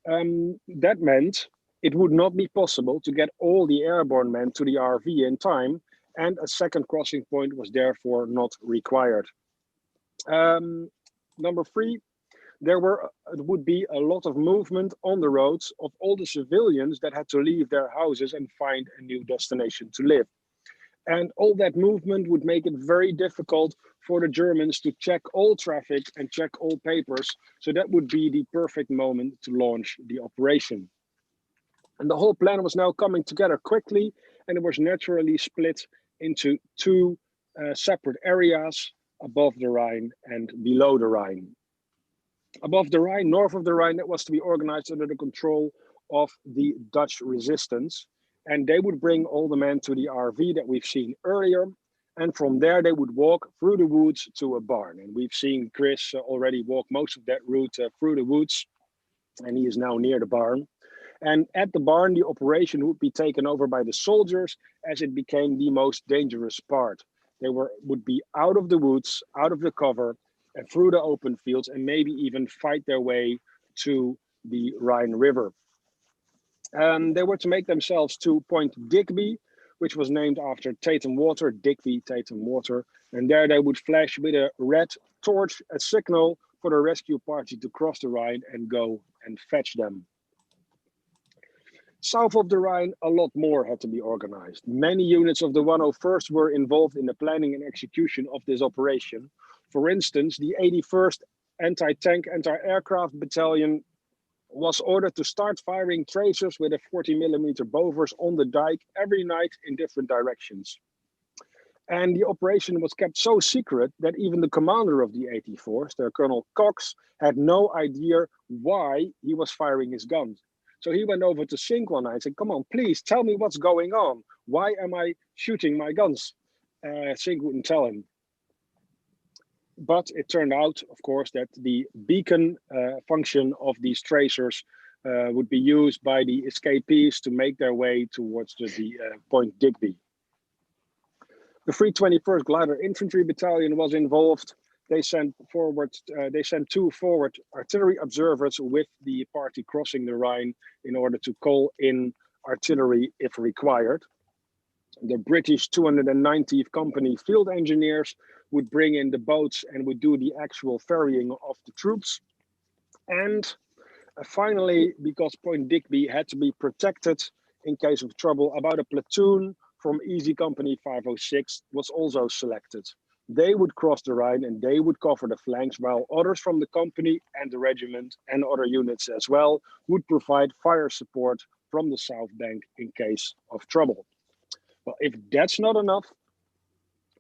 That meant it would not be possible to get all the airborne men to the RV in time, and a second crossing point was therefore not required. Number three, there would be a lot of movement on the roads of all the civilians that had to leave their houses and find a new destination to live. And all that movement would make it very difficult for the Germans to check all traffic and check all papers. So that would be the perfect moment to launch the operation. And the whole plan was now coming together quickly, and it was naturally split into two separate areas, above the Rhine and below the Rhine. Above the Rhine, north of the Rhine, that was to be organized under the control of the Dutch resistance. And they would bring all the men to the RV that we've seen earlier. And from there, they would walk through the woods to a barn. And we've seen Chris already walk most of that route through the woods. And he is now near the barn. And at the barn, the operation would be taken over by the soldiers as it became the most dangerous part. They would be out of the woods, out of the cover, and through the open fields, and maybe even fight their way to the Rhine River. They were to make themselves to Point Digby, which was named after Tatham-Warter, Digby, Tatham-Warter. And there they would flash with a red torch, a signal for the rescue party to cross the Rhine and go and fetch them. South of the Rhine, a lot more had to be organized. Many units of the 101st were involved in the planning and execution of this operation. For instance, the 81st Anti-Tank, Anti-Aircraft Battalion was ordered to start firing tracers with a 40mm Bovers on the dike every night in different directions. And the operation was kept so secret that even the commander of the 84th, Colonel Cox, had no idea why he was firing his guns. So he went over to Sink one night and said, "Come on, please tell me what's going on. Why am I shooting my guns?" Sink wouldn't tell him. But it turned out, of course, that the beacon function of these tracers would be used by the escapees to make their way towards the Point Digby. The 321st Glider Infantry Battalion was involved. They sent two forward artillery observers with the party crossing the Rhine in order to call in artillery if required. The British 290th Company field engineers would bring in the boats and would do the actual ferrying of the troops. And finally, because Point Digby had to be protected in case of trouble, about a platoon from Easy Company 506 was also selected. They would cross the Rhine and they would cover the flanks, while others from the company and the regiment and other units as well would provide fire support from the south bank in case of trouble. Well, if that's not enough,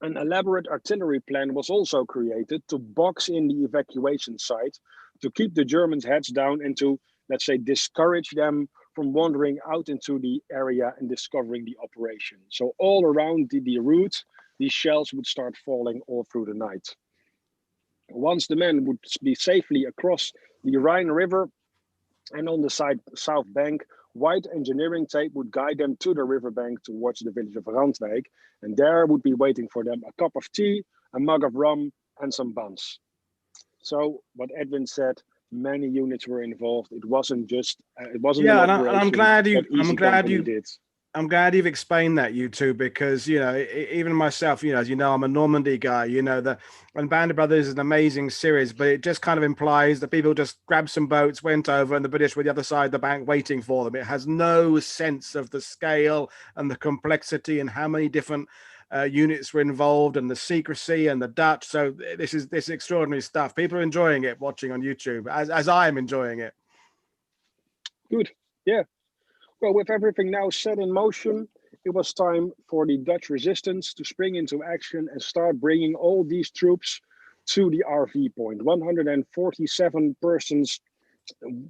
an elaborate artillery plan was also created to box in the evacuation site, to keep the Germans' heads down and to, let's say, discourage them from wandering out into the area and discovering the operation. So all around the route, these shells would start falling all through the night. Once the men would be safely across the Rhine River and on the south bank, white engineering tape would guide them to the riverbank towards the village of Randwijk, and there would be waiting for them a cup of tea, a mug of rum, and some buns. So what Edwin said, many units were involved. It wasn't just it wasn't. Yeah, an and I'm glad you. did. I'm glad you've explained that, you two, because, you know, even myself, you know, as you know, I'm a Normandy guy, you know, and Band of Brothers is an amazing series, but it just kind of implies that people just grabbed some boats, went over, and the British were the other side of the bank waiting for them. It has no sense of the scale and the complexity and how many different units were involved and the secrecy and the Dutch. So this is extraordinary stuff. People are enjoying it, watching on YouTube, as I am enjoying it. Good. Yeah. Well, with everything now set in motion, it was time for the Dutch resistance to spring into action and start bringing all these troops to the RV point. 147 persons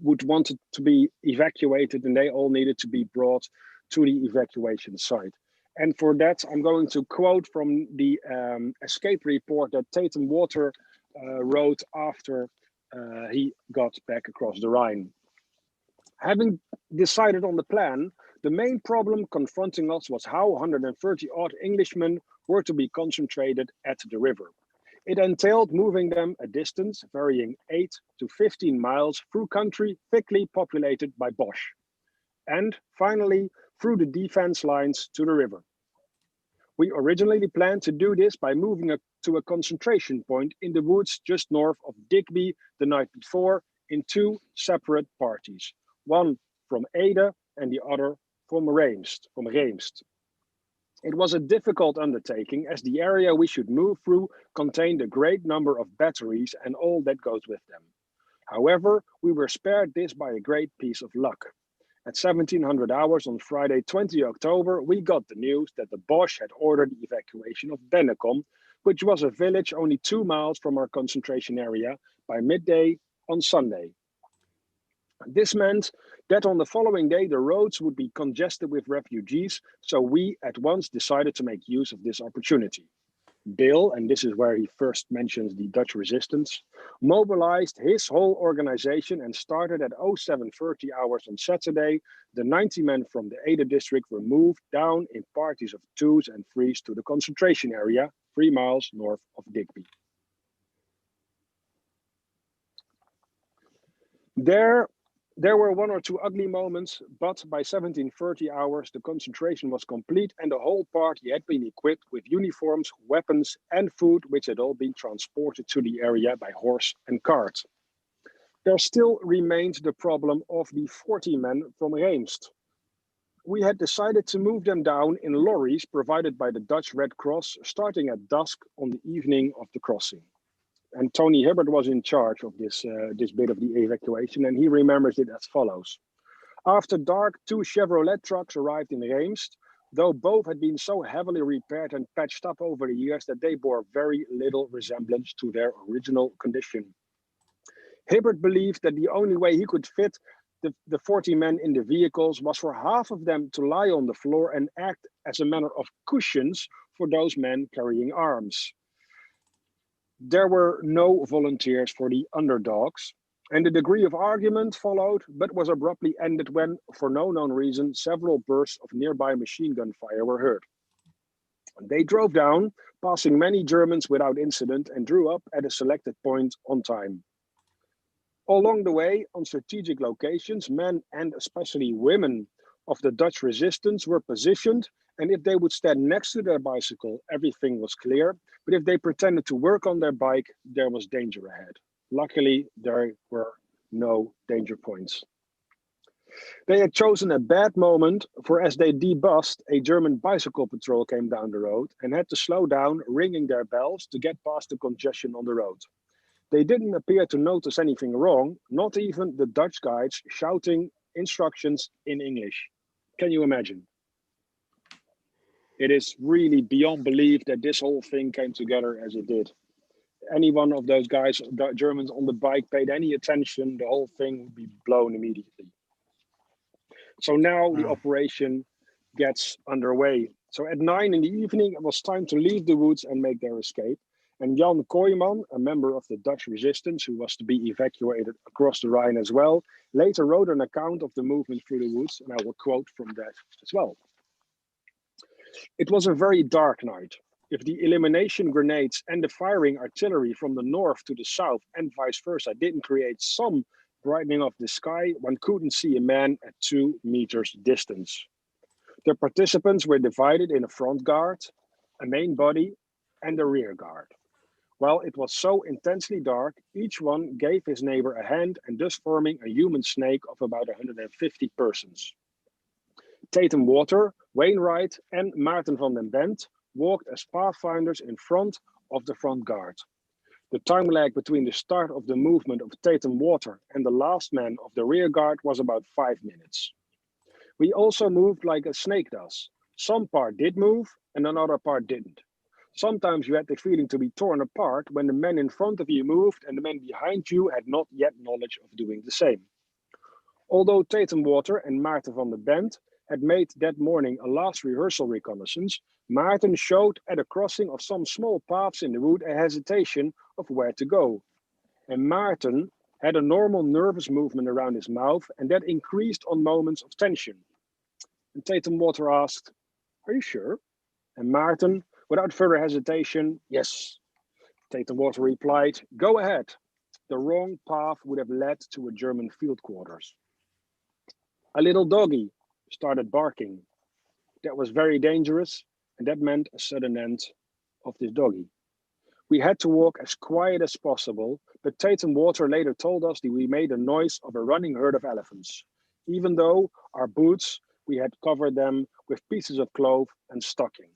would want to be evacuated, and they all needed to be brought to the evacuation site. And for that, I'm going to quote from the escape report that Tatham-Warter wrote after he got back across the Rhine. Having decided on the plan, the main problem confronting us was how 130 odd Englishmen were to be concentrated at the river. It entailed moving them a distance varying 8 to 15 miles through country thickly populated by Bosch, and finally through the defense lines to the river. We originally planned to do this by moving to a concentration point in the woods just north of Digby the night before in two separate parties. One from Ede and the other from Reemst. It was a difficult undertaking as the area we should move through contained a great number of batteries and all that goes with them. However, we were spared this by a great piece of luck. At 1700 hours on Friday 20 October, we got the news that the Boche had ordered the evacuation of Denicom, which was a village only 2 miles from our concentration area, by midday on Sunday. This meant that on the following day the roads would be congested with refugees, so we at once decided to make use of this opportunity. Bill, and this is where he first mentions the Dutch resistance, mobilized his whole organization and started at 0730 hours on Saturday. The 90 men from the Ada district were moved down in parties of 2s and 3s to the concentration area, 3 miles north of Digby. There were 1 or 2 ugly moments, but by 1730 hours, the concentration was complete and the whole party had been equipped with uniforms, weapons and food, which had all been transported to the area by horse and cart. There still remained the problem of the 40 men from Reemst. We had decided to move them down in lorries provided by the Dutch Red Cross, starting at dusk on the evening of the crossing. And Tony Hibbert was in charge of this bit of the evacuation, and he remembers it as follows. After dark, 2 Chevrolet trucks arrived in Reemst, though both had been so heavily repaired and patched up over the years that they bore very little resemblance to their original condition. Hibbert believed that the only way he could fit the 40 men in the vehicles was for half of them to lie on the floor and act as a manner of cushions for those men carrying arms. There were no volunteers for the underdogs, and a degree of argument followed, but was abruptly ended when, for no known reason, several bursts of nearby machine gun fire were heard. They drove down, passing many Germans without incident, and drew up at a selected point on time. Along the way, on strategic locations, men and especially women of the Dutch resistance were positioned, and if they would stand next to their bicycle, everything was clear. But if they pretended to work on their bike, there was danger ahead. Luckily, there were no danger points. They had chosen a bad moment, for as they debussed, a German bicycle patrol came down the road and had to slow down, ringing their bells to get past the congestion on the road. They didn't appear to notice anything wrong, not even the Dutch guides shouting instructions in English. Can you imagine? It is really beyond belief that this whole thing came together as it did. Any one of those guys, the Germans on the bike, paid any attention, the whole thing would be blown immediately. So now the operation gets underway. So at 9 in the evening, it was time to leave the woods and make their escape. And Jan Kooijman, a member of the Dutch resistance who was to be evacuated across the Rhine as well, later wrote an account of the movement through the woods, and I will quote from that as well. It was a very dark night. If the elimination grenades and the firing artillery from the north to the south and vice versa didn't create some brightening of the sky, one couldn't see a man at 2 meters distance. The participants were divided in a front guard, a main body, and a rear guard. While it was so intensely dark, each one gave his neighbor a hand and thus forming a human snake of about 150 persons. Tatham-Warter, Wainwright, and Maarten van den Bent walked as pathfinders in front of the front guard. The time lag between the start of the movement of Tatham-Warter and the last man of the rear guard was about 5 minutes. We also moved like a snake does. Some part did move and another part didn't. Sometimes you had the feeling to be torn apart when the men in front of you moved and the men behind you had not yet knowledge of doing the same. Although Tatham-Warter and Maarten van den Bent had made that morning a last rehearsal reconnaissance, Maarten showed at a crossing of some small paths in the wood a hesitation of where to go. And Maarten had a normal nervous movement around his mouth, and that increased on moments of tension. And Tatham-Warter asked, "Are you sure?" And Maarten, without further hesitation, "Yes." Tatham-Warter replied, "Go ahead." The wrong path would have led to a German field quarters. A little doggy started barking. That was very dangerous, and that meant a sudden end of this doggy. We had to walk as quiet as possible, but Tatham-Warter later told us that we made a noise of a running herd of elephants. Even though our boots, we had covered them with pieces of cloth and stocking.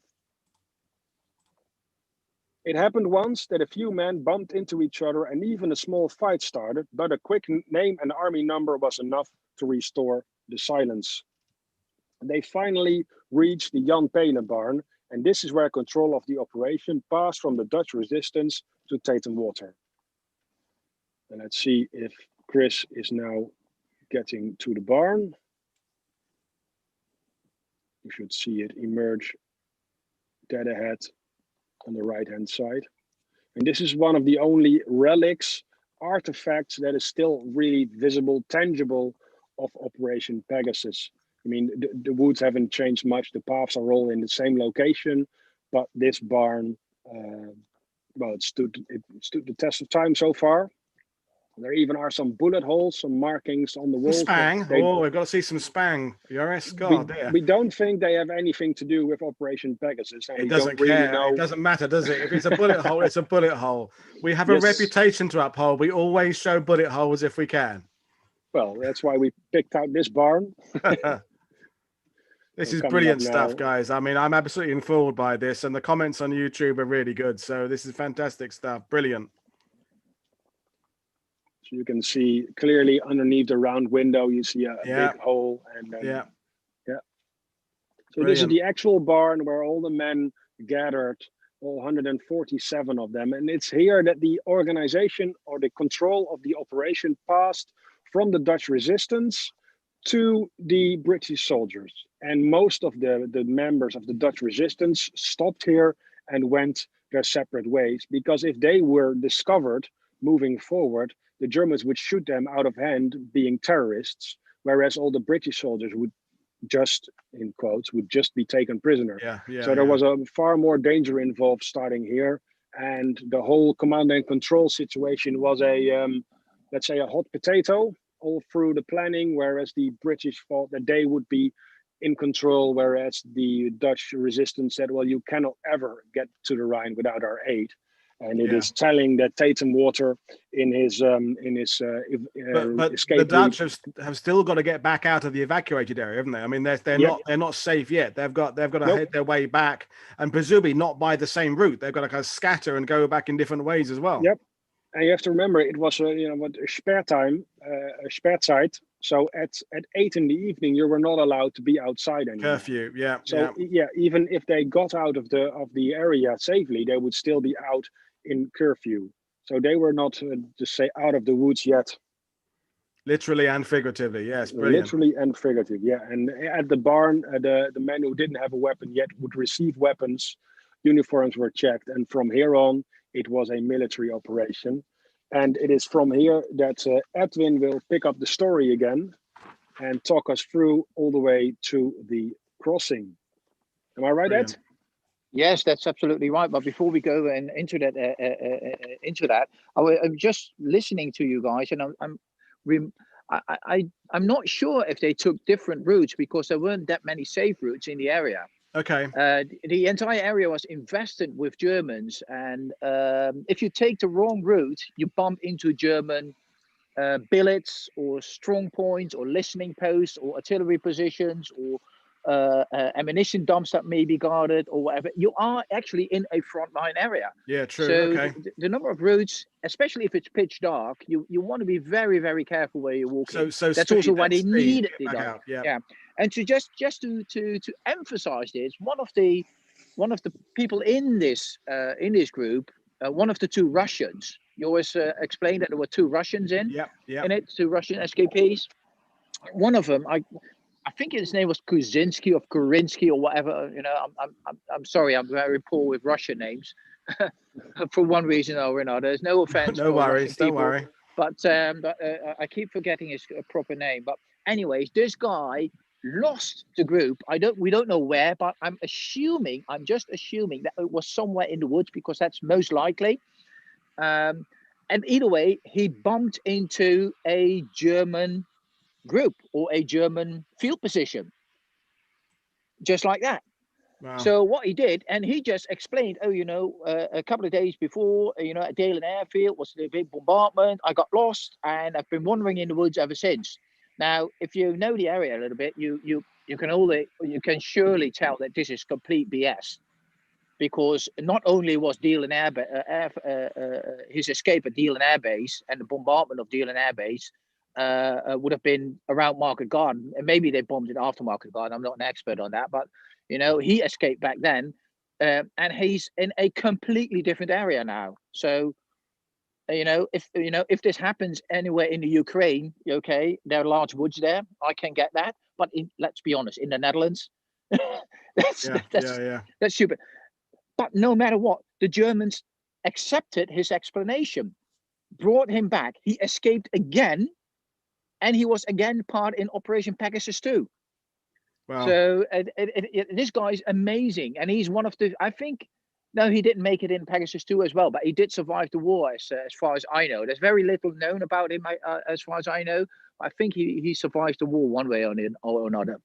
It happened once that a few men bumped into each other and even a small fight started, but a quick name and army number was enough to restore the silence. They finally reached the Jan Pene barn, and this is where control of the operation passed from the Dutch resistance to Tatham-Warter. And let's see if Chris is now getting to the barn. You should see it emerge dead ahead on the right-hand side. And this is one of the only relics, artifacts that is still really visible, tangible of Operation Pegasus. I mean, the woods haven't changed much. The paths are all in the same location, but this barn, well, it stood the test of time so far. There even are some bullet holes, some markings on the walls. Spang. Oh, we've got to see some spang. Yoris, God, we don't think they have anything to do with Operation Pegasus. And it doesn't really care. know. It doesn't matter, does it? If it's a bullet hole, it's a bullet hole. We have a reputation to uphold. We always show bullet holes if we can. Well, that's why we picked out this barn. This is brilliant stuff, guys. I mean, I'm absolutely enthralled by this, and the comments on YouTube are really good. So this is fantastic stuff. Brilliant. So you can see clearly underneath the round window, you see a big hole. And yeah. So this is the actual barn where all the men gathered, all 147 of them. And it's here that the organization or the control of the operation passed from the Dutch resistance to the British soldiers. And most of the members of the Dutch resistance stopped here and went their separate ways, because if they were discovered moving forward, the Germans would shoot them out of hand, being terrorists, whereas all the British soldiers would just, in quotes, would just be taken prisoner. So there was a far more danger involved starting here. And the whole command and control situation was a, let's say, a hot potato all through the planning, whereas the British thought that they would be in control, whereas the Dutch resistance said, well, you cannot ever get to the Rhine without our aid. And it is telling that Tatham-Warter in his escape. The Dutch have still got to get back out of the evacuated area, haven't they? I mean, they're not safe yet. They've got to head their way back, and presumably not by the same route. They've got to kind of scatter and go back in different ways as well. Yep. And you have to remember, it was a spare time, a spare site. So at 8 in the evening, you were not allowed to be outside anymore. Curfew, yeah. So even if they got out of the area safely, they would still be out in curfew. So they were not just say out of the woods yet. Literally and figuratively, yes, brilliant. Literally and figuratively, yeah. And at the barn, the men who didn't have a weapon yet would receive weapons. Uniforms were checked, and from here on, it was a military operation. And it is from here that Edwin will pick up the story again and talk us through all the way to the crossing. Am I right, Ed? Yes, that's absolutely right. But before we go into that, I'm just listening to you guys, and I'm not sure if they took different routes, because there weren't that many safe routes in the area. Okay. The entire area was invested with Germans, and if you take the wrong route, you bump into German billets or strong points or listening posts or artillery positions or ammunition dumps that may be guarded or whatever. You are actually in a frontline area. Yeah, true. So okay. the number of routes, especially if it's pitch dark, you want to be very, very careful where you're walking. So that's also why they needed the dark. Yeah. And to just to emphasize this, one of the people in this group, one of the two Russians, you always explained that there were two Russians in it, two Russian escapees. One of them, I think his name was Kuzinski or Kurinsky or whatever. I'm sorry, I'm very poor with Russian names for one reason or another. There's no offense. No worries, don't worry. But I keep forgetting his proper name. But anyways, this guy lost the group. We don't know where, but I'm just assuming that it was somewhere in the woods, because that's most likely. And either way, he bumped into a German group or a German field position, just like that. Wow. So what he did, and he just explained, a couple of days before, at Dalen Airfield was the big bombardment. I got lost and I've been wandering in the woods ever since. Now, if you know the area a little bit, you can surely tell that this is complete BS. because not only was his escape at Deal and Air Base and the bombardment of Deal and Air Base would have been around Market Garden, and maybe they bombed it after Market Garden. I'm not an expert on that, but he escaped back then, and he's in a completely different area now. So, if this happens anywhere in the Ukraine, okay, there are large woods there. I can get that, but let's be honest, in the Netherlands, that's stupid. But no matter what, the Germans accepted his explanation, brought him back. He escaped again, and he was again part in Operation Pegasus 2. Wow. So this guy's amazing, and he's one of the. I think no, he didn't make it in Pegasus 2 as well, but he did survive the war, as far as I know. There's very little known about him, as far as I know. I think he survived the war one way or another.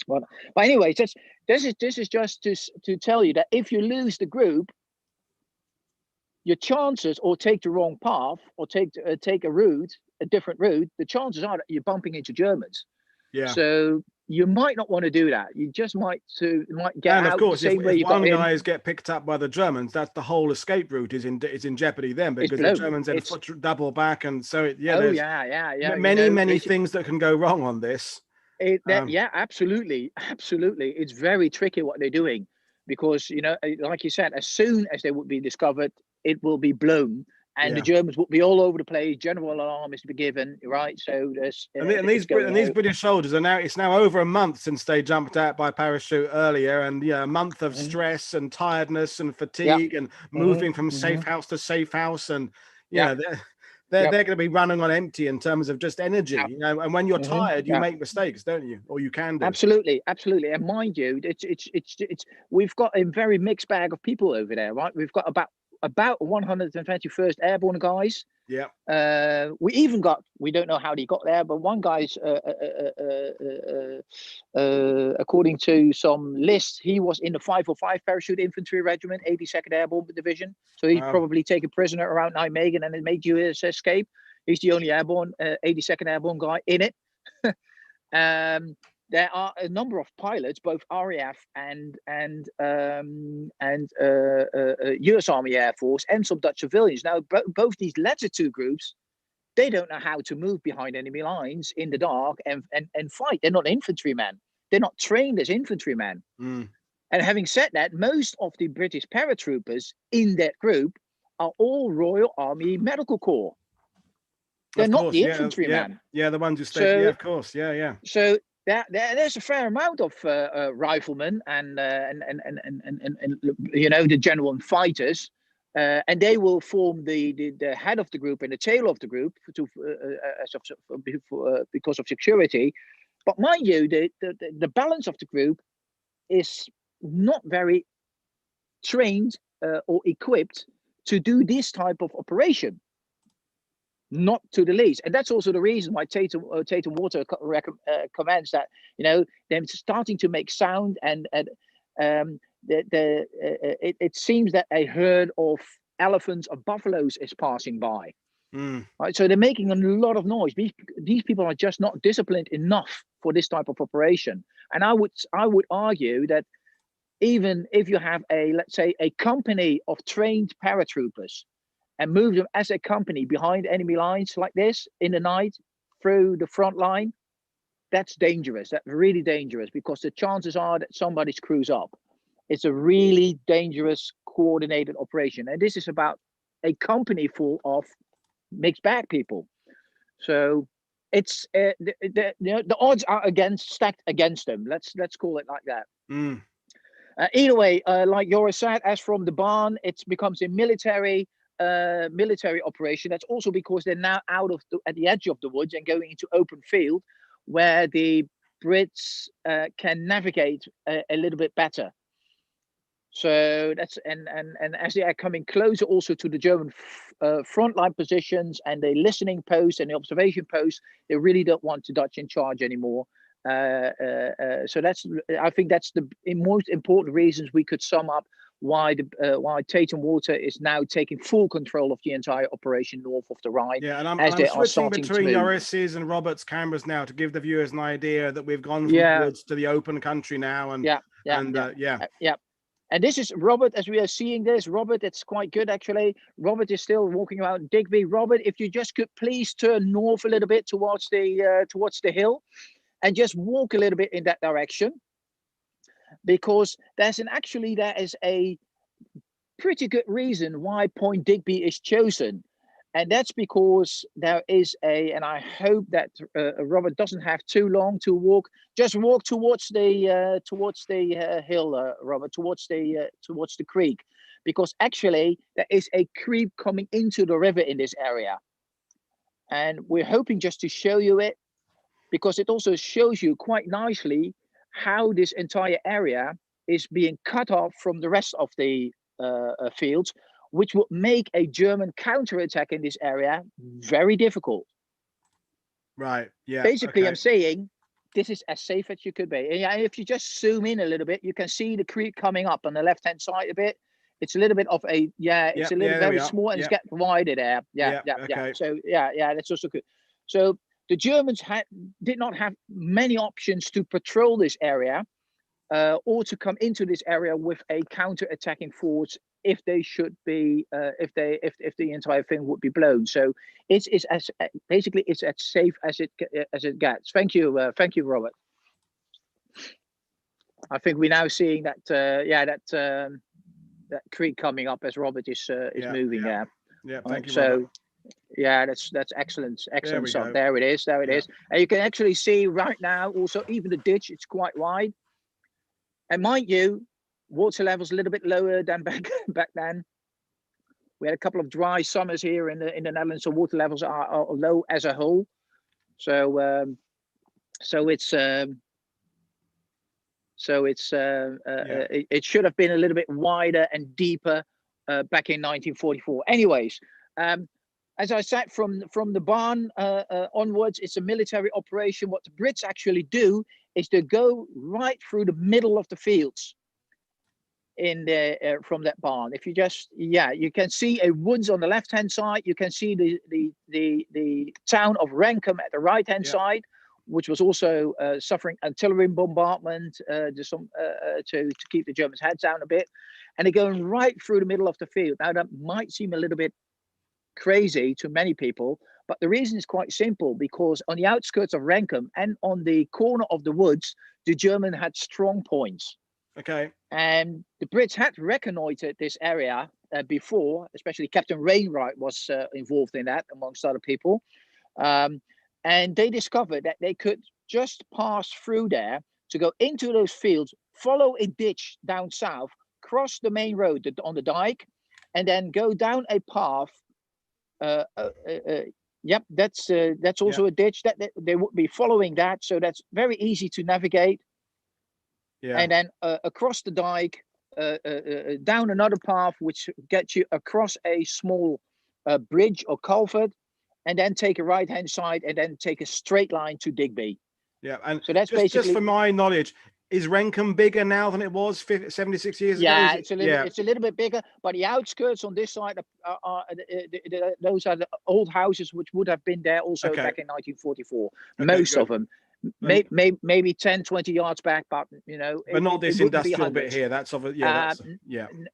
But anyway, this is just to tell you that if you lose the group, your chances, or take the wrong path, or take a different route, the chances are that you're bumping into Germans. Yeah. So you might not want to do that. You just might get out. And of course, if one guys get picked up by the Germans, that's the whole escape route is in jeopardy then, because the Germans then double back, and so many things that can go wrong on this. Yeah, absolutely. It's very tricky what they're doing, because like you said, as soon as they would be discovered, it will be blown, and the Germans will be all over the place. General alarm is to be given, right? So there's these British soldiers are now. It's now over a month since they jumped out by parachute earlier, and a month of stress and tiredness and fatigue and moving from safe house to safe house, and they're going to be running on empty in terms of just energy, and when you're tired, you make mistakes, don't you? Or you can do. Absolutely. And mind you, it's we've got a very mixed bag of people over there, right? We've got about 121st Airborne guys. Yeah. We don't know how they got there, but one guy's according to some lists, he was in the 505 Parachute Infantry Regiment, 82nd Airborne Division. So he's probably taken prisoner around Nijmegen and made his escape. He's the only airborne, 82nd Airborne guy in it. There are a number of pilots, both RAF and US Army Air Force, and some Dutch civilians. Now, both these latter two groups, they don't know how to move behind enemy lines in the dark and fight. They're not infantrymen. They're not trained as infantrymen. And having said that, most of the British paratroopers in that group are all Royal Army Medical Corps. They're not the infantrymen. Yeah, the ones who stay. Of course. Yeah. So there's a fair amount of riflemen and the genuine fighters, and they will form the head of the group and the tail of the group because of security. But mind you, the balance of the group is not very trained or equipped to do this type of operation. Not to the least, and that's also the reason why Tatham-Warter comments that them starting to make sound, and it seems that a herd of elephants or buffaloes is passing by. Right, so they're making a lot of noise. These people are just not disciplined enough for this type of operation, and I would argue that even if you have let's say a company of trained paratroopers, and move them as a company behind enemy lines like this in the night through the front line, that's dangerous. That's really dangerous, because the chances are that somebody screws up. It's a really dangerous coordinated operation. And this is about a company full of mixed bag people. So it's the odds are stacked against them. Let's call it like that. Either way, like Joris said, as from the barn, it becomes a military operation. That's also because they're now at the edge of the woods and going into open field, where the Brits can navigate a little bit better. So that's and as they are coming closer also to the German frontline positions and the listening posts and the observation posts, they really don't want the Dutch in charge anymore. So I think that's the most important reasons we could sum up why Tatham-Warter is now taking full control of the entire operation north of the Rhine. Yeah, and I'm switching between Joris's and Robert's cameras now to give the viewers an idea that we've gone from the woods to the open country now. And And this is Robert, as we are seeing this. Robert, it's quite good actually. Robert is still walking around Digby. Robert, if you just could please turn north a little bit towards the hill, and just walk a little bit in that direction, because there is a pretty good reason why Point Digby is chosen. And that's because there is and I hope that Robert doesn't have too long to walk. Just walk towards the hill, Robert, towards the creek, because actually there is a creek coming into the river in this area, and we're hoping just to show you it, because it also shows you quite nicely how this entire area is being cut off from the rest of the fields, which would make a German counterattack in this area very difficult. Right. Yeah. Basically, okay. I'm saying this is as safe as you could be. And yeah, if you just zoom in a little bit, you can see the creek coming up on the left-hand side a bit. It's a little bit of a it's a little very small, and it's getting wider there. Yeah. So that's also good. So the Germans did not have many options to patrol this area, or to come into this area with a counter-attacking force if they should be, if the entire thing would be blown. So it's as basically it's as safe as it gets. Thank you, Robert. I think we're now seeing that that creek coming up as Robert is moving there. Yeah, thank you. So Robert. yeah, that's excellent stuff. Go. There it is, and you can actually see right now also even the ditch, it's quite wide. And mind you, water level's a little bit lower than back then. We had a couple of dry summers here in the Netherlands, so water levels are low as a whole. So it should have been a little bit wider and deeper back in 1944. Anyways, as I said, from the barn onwards, it's a military operation. What the Brits actually do is to go right through the middle of the fields in the from that barn. If you just you can see a woods on the left hand side. You can see the town of Renkum at the right hand side, which was also suffering artillery bombardment to keep the Germans' heads down a bit. And they're going right through the middle of the field. Now that might seem a little bit crazy to many people, but the reason is quite simple, because on the outskirts of Renkum and on the corner of the woods, the German had strong points. Okay. And the Brits had reconnoitered this area before, especially Captain Wainwright was involved in that, amongst other people. And they discovered that they could just pass through there to go into those fields, follow a ditch down south, cross the main road on the dike, and then go down a path. That's also a ditch that they would be following that, so that's very easy to navigate. And then across the dike, down another path which gets you across a small bridge or culvert, and then take a right hand side and then take a straight line to Digby. Yeah, and so that's just for my knowledge, is Renkum bigger now than it was 76 years ago? Yeah, it's a little bit bigger, but the outskirts on this side those are the old houses which would have been there also back in 1944. Most of them. Maybe 10, 20 yards back, but but not this industrial bit here. That's obviously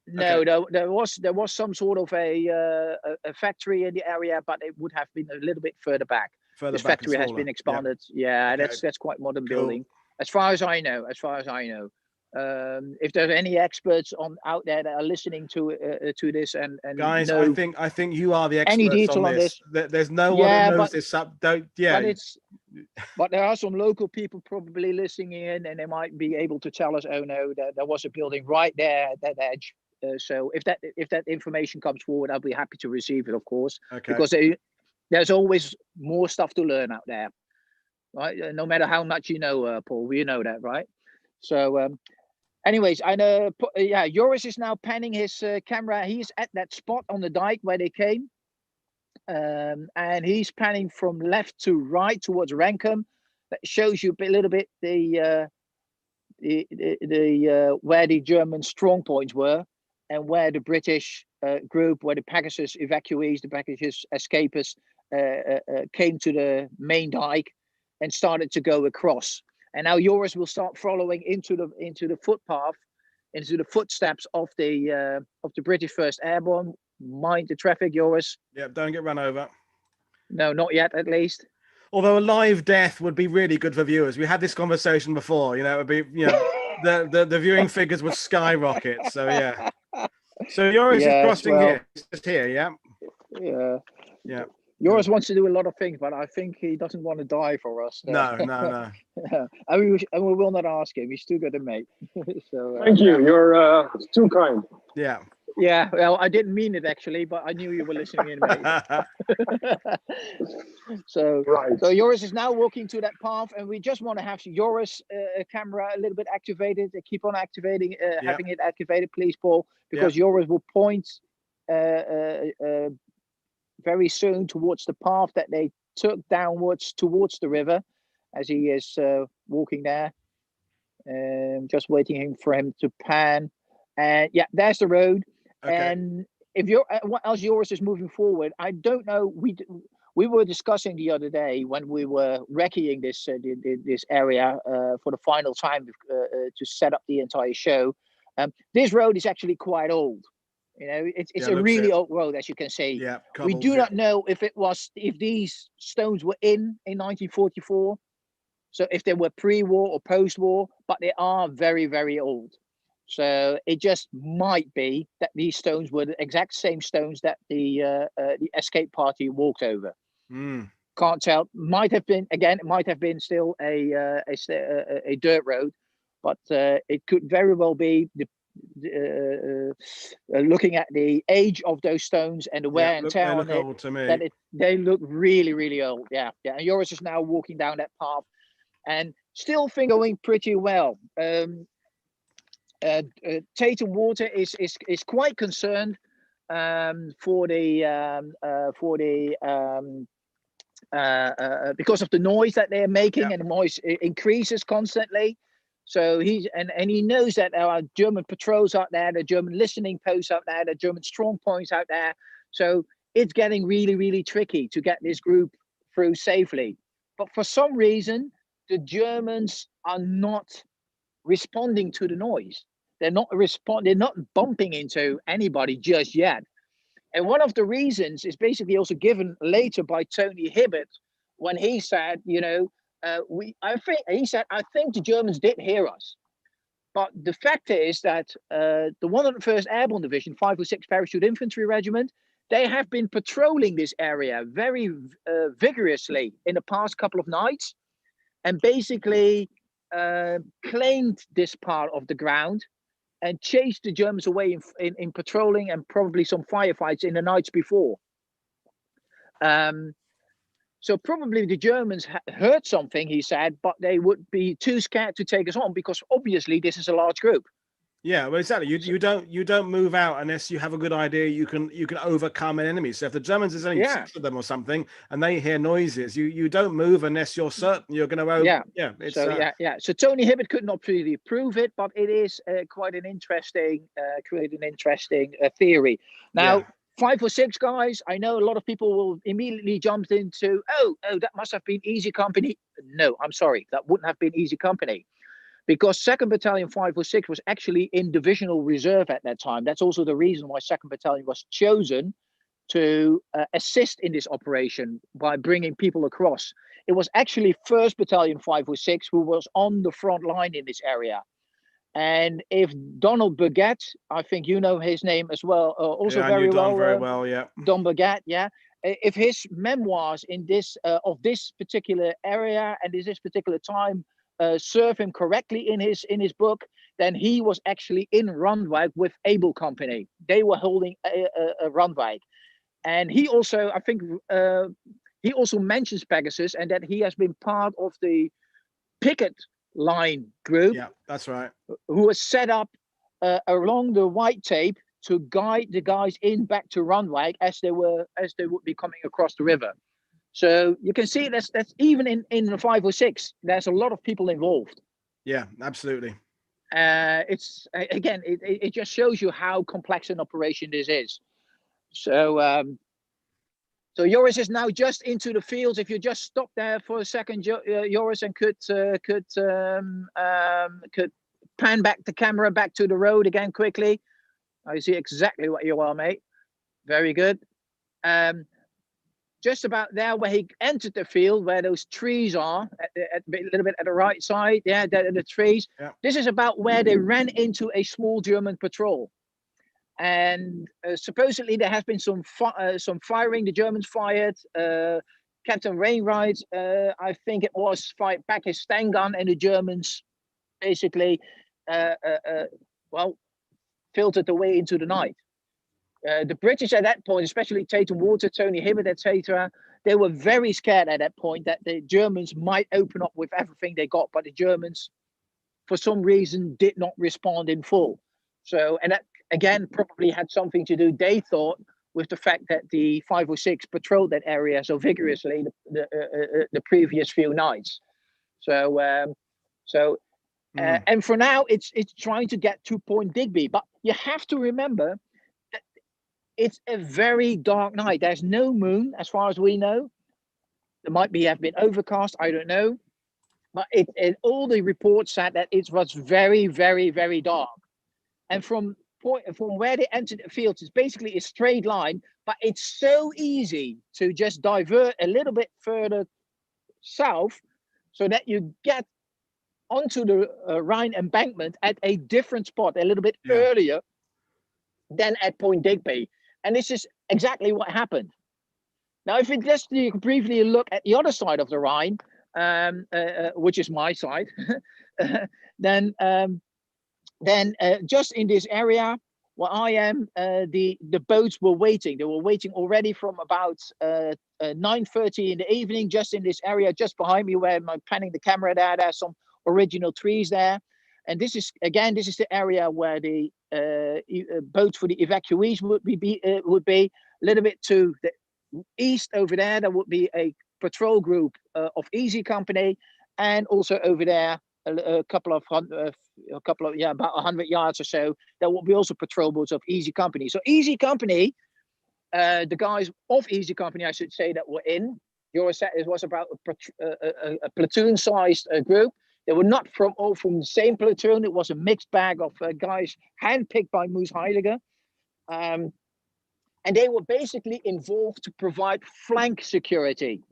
No, there was some sort of a factory in the area, but it would have been a little bit further back. This factory has been expanded. That's quite modern building, as far as I know. If there's any experts out there that are listening to this, and guys, I think you are the experts any detail on this. There's no one that knows this up. But there are some local people probably listening in, and they might be able to tell us, oh no, there was a building right there at that edge. So if that information comes forward, I'll be happy to receive it, of course, because there's always more stuff to learn out there, right? No matter how much you know, Paul, you know that, right? So anyways, I know, Joris is now panning his camera. He's at that spot on the dike where they came, and he's panning from left to right towards Renkum. That shows you a little bit the where the German strong points were, and where the British group, where the Pegasus evacuees, the Pegasus escapists, came to the main dike and started to go across. And now Joris will start following into the footpath into the footsteps of the British First Airborne. Mind the traffic, Joris. Yep, don't get run over. No, not yet, at least. Although a live death would be really good for viewers. We had this conversation before. You know, it would be, you know, the viewing figures would skyrocket. So yeah. So Joris is crossing here. It's just here, yeah. Yeah. Yeah. Joris wants to do a lot of things, but I think he doesn't want to die for us. No. And we will not ask him. He's too good a mate. So, Thank you. You're too kind. Yeah. Yeah, well, I didn't mean it actually, but I knew you were listening in, mate. So Joris is now walking to that path, and we just want to have Joris' camera a little bit activated. Keep on activating, having it activated, please, Paul, because Joris will point very soon towards the path that they took downwards towards the river, as he is walking there. Just waiting for him to pan, and yeah, there's the road. Okay. And if you're what else Joris is moving forward, I don't know. We were discussing the other day when we were recceing this this area for the final time to set up the entire show. This road is actually quite old. You know, it's a really old road, as you can see. Yeah, we do not know if these stones were in 1944, so if they were pre-war or post-war, but they are very, very old. So it just might be that these stones were the exact same stones that the escape party walked over. Can't tell. Might have been, again, it might have been still a dirt road, but it could very well be looking at the age of those stones and the wear and tear on it, that they look really, really old. Yeah. And Joris is now walking down that path and still going pretty well. Tatham-Warter is quite concerned because of the noise that they're making, and the noise increases constantly. So he knows that there are German patrols out there, the German listening posts out there, the German strong points out there. So it's getting really, really tricky to get this group through safely. But for some reason, the Germans are not responding to the noise. They're not bumping into anybody just yet. And one of the reasons is basically also given later by Tony Hibbert, when he said, you know, I think the Germans did hear us. But the fact is that the 101st Airborne Division, 506 Parachute Infantry Regiment, they have been patrolling this area very vigorously in the past couple of nights, and basically claimed this part of the ground and chased the Germans away in patrolling and probably some firefights in the nights before. So probably the Germans heard something, he said, but they would be too scared to take us on because obviously this is a large group. Yeah, well, exactly. You don't move out unless you have a good idea you can overcome an enemy. So if the Germans, there's only 6 of them or something, and they hear noises, you don't move unless you're certain you're going to. So Tony Hibbert could not really prove it, but it is quite an interesting, theory. Now, 506 guys, I know a lot of people will immediately jump into, oh, that must have been Easy Company. No, I'm sorry, that wouldn't have been Easy Company. Because 2nd Battalion 506 was actually in divisional reserve at that time. That's also the reason why 2nd Battalion was chosen to assist in this operation by bringing people across. It was actually 1st Battalion 506 who was on the front line in this area. And if Donald Baguette, I think you know his name as well, very well, Don Baguette, if his memoirs in this of this particular area and this particular time serve him correctly in his book, then he was actually in Randwijk with Able Company. They were holding a Randwijk, and he also, I think, he also mentions Pegasus and that he has been part of the picket line group. Yeah, that's right. Who was set up along the white tape to guide the guys back to Randwijk as they would be coming across the river. So you can see that's even in the 506, there's a lot of people involved. Yeah, absolutely. It's again, it just shows you how complex an operation this is. So so Joris is now just into the fields. If you just stop there for a second, Joris, and could pan back the camera back to the road again quickly. I see exactly what you are, mate. Very good. Just about there where he entered the field, where those trees are, a little bit at the right side. Yeah, the trees. Yeah. This is about where they ran into a small German patrol. And supposedly there has been some firing. The Germans fired. Captain Wainwright, I think it was, fired back his Sten gun, and the Germans basically, filtered the way into the night. The British at that point, especially Tatham-Warter, Tony Hibbert, etc., they were very scared at that point that the Germans might open up with everything they got, but the Germans, for some reason, did not respond in full. So, and that again probably had something to do, they thought, with the fact that the 506 patrolled that area so vigorously the previous few nights. So, and for now, it's trying to get to Point Digby, but you have to remember that it's a very dark night. There's no moon, as far as we know. There might have been overcast, I don't know. But all the reports said that it was very, very, very dark. And from where they entered the field, it's basically a straight line, but it's so easy to just divert a little bit further south so that you get onto the Rhine embankment at a different spot a little bit earlier than at Point Digby. And this is exactly what happened. Now, if you just briefly look at the other side of the Rhine, which is my side, then just in this area where I am, the boats were waiting. They were waiting already from about 9:30 in the evening, just in this area, just behind me where I'm panning the camera there. There's some original trees there. And this is the area where the boats for the evacuees would be a little bit to the east over there. There would be a patrol group of Easy Company, and also over there about 100 yards or so, there will be also patrol boats of Easy Company. So Easy Company, the guys of Easy Company, I should say, that were in, it was about a platoon-sized group. They were not all from the same platoon. It was a mixed bag of guys handpicked by Moose Heiliger. And they were basically involved to provide flank security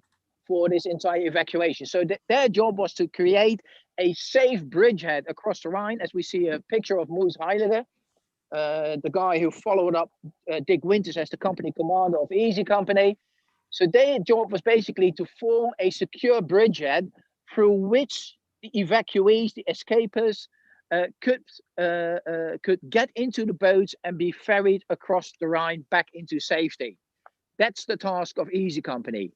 for this entire evacuation. So their job was to create a safe bridgehead across the Rhine, as we see a picture of Moose Heiliger, the guy who followed up Dick Winters as the company commander of Easy Company. So their job was basically to form a secure bridgehead through which the evacuees, the escapers, could get into the boats and be ferried across the Rhine back into safety. That's the task of Easy Company.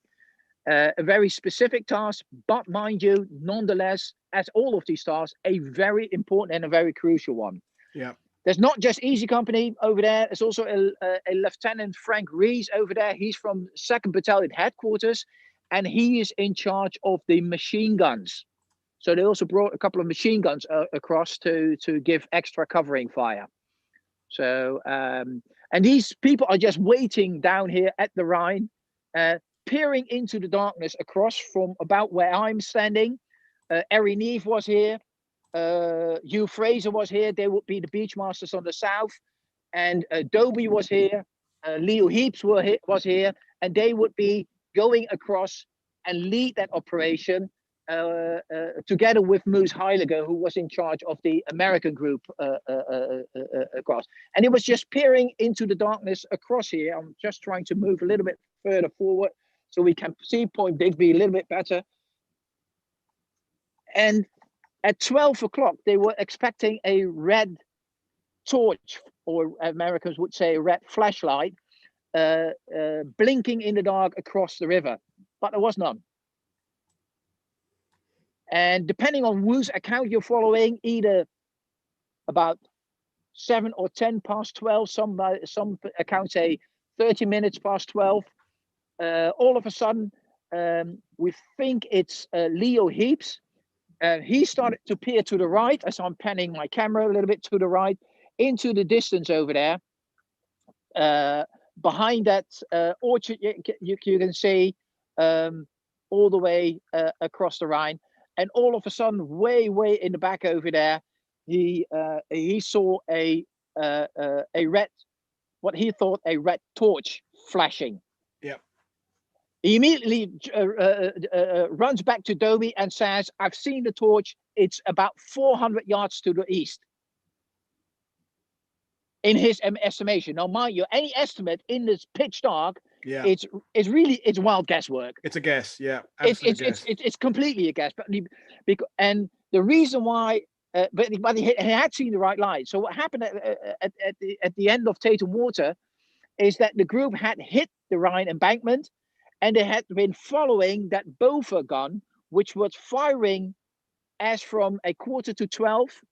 A very specific task, but mind you, nonetheless, as all of these tasks, a very important and a very crucial one. Yeah. There's not just Easy Company over there. There's also a Lieutenant Frank Rees over there. He's from 2nd Battalion Headquarters, and he is in charge of the machine guns. So they also brought a couple of machine guns across to give extra covering fire. So, and these people are just waiting down here at the Rhine, peering into the darkness across from about where I'm standing. Harry Neve was here. Hugh Fraser was here. They would be the Beachmasters on the south. And Dobie was here. Leo Heaps was here. And they would be going across and lead that operation together with Moose Heiliger, who was in charge of the American group across. And it was just peering into the darkness across here. I'm just trying to move a little bit further forward so we can see Point Digby a little bit better. And at 12 o'clock, they were expecting a red torch, or Americans would say a red flashlight, blinking in the dark across the river, but there was none. And depending on whose account you're following, either about 7 or 10 past 12, some accounts say 30 minutes past 12, all of a sudden, we think it's Leo Heaps. He started to peer to the right as I'm panning my camera a little bit to the right into the distance over there. Behind that orchard, you can see all the way across the Rhine. And all of a sudden, way in the back over there, he saw a red, what he thought a red torch flashing. Yep. He immediately runs back to Dobie and says, "I've seen the torch. It's about 400 yards to the east." In his estimation. Now, mind you, any estimate in this pitch dark, Yeah. it's wild guesswork. It's a guess. Yeah. It's completely a guess. But and the reason why, but he had seen the right light. So what happened at the end of Tatham-Warter is that the group had hit the Rhine embankment, and they had been following that Boffer gun, which was firing as from 11:45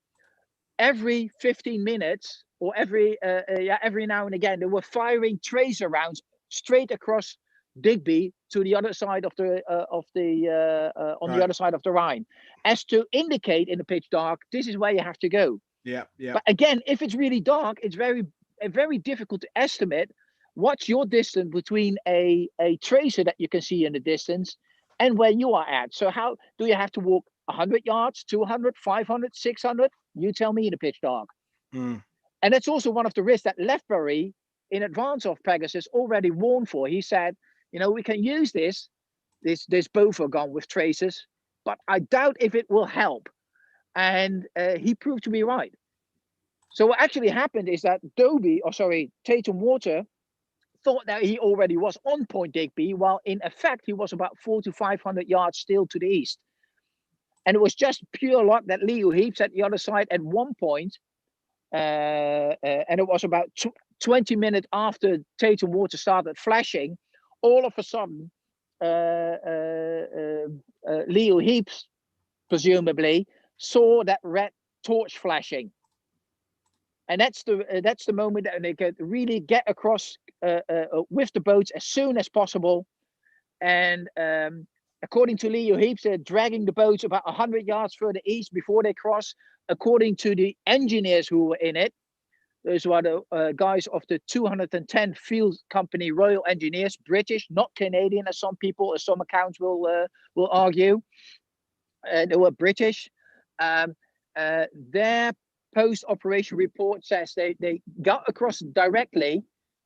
every 15 minutes, or every now and again. They were firing tracer rounds straight across Digby to the other side of the the other side of the Rhine, as to indicate in the pitch dark, this is where you have to go. Yeah. But again, if it's really dark, it's very difficult to estimate what's your distance between a tracer that you can see in the distance and where you are at. So how do you have to walk 100 yards, 200, 500, 600? You tell me in the pitch dark. Mm. And that's also one of the risks that Leftbury, in advance of Pegasus, already warned for. He said, we can use this Boffer gun with tracers, but I doubt if it will help. And he proved to be right. So what actually happened is that Tatham-Warter thought that he already was on Point Digby, while in effect he was about 400 to 500 yards still to the east. And it was just pure luck that Leo Heaps at the other side at one point, and it was about 20 minutes after Tatham-Warter started flashing, all of a sudden, Leo Heaps presumably saw that red torch flashing. And that's the moment that they could really get across with the boats as soon as possible. And according to Leo Heaps, they're dragging the boats about 100 yards further east before they cross. According to the engineers who were in it, those were the guys of the 210 Field Company Royal Engineers, British, not Canadian, as some people, as some accounts will argue. They were British. Their post-operation report says they got across directly,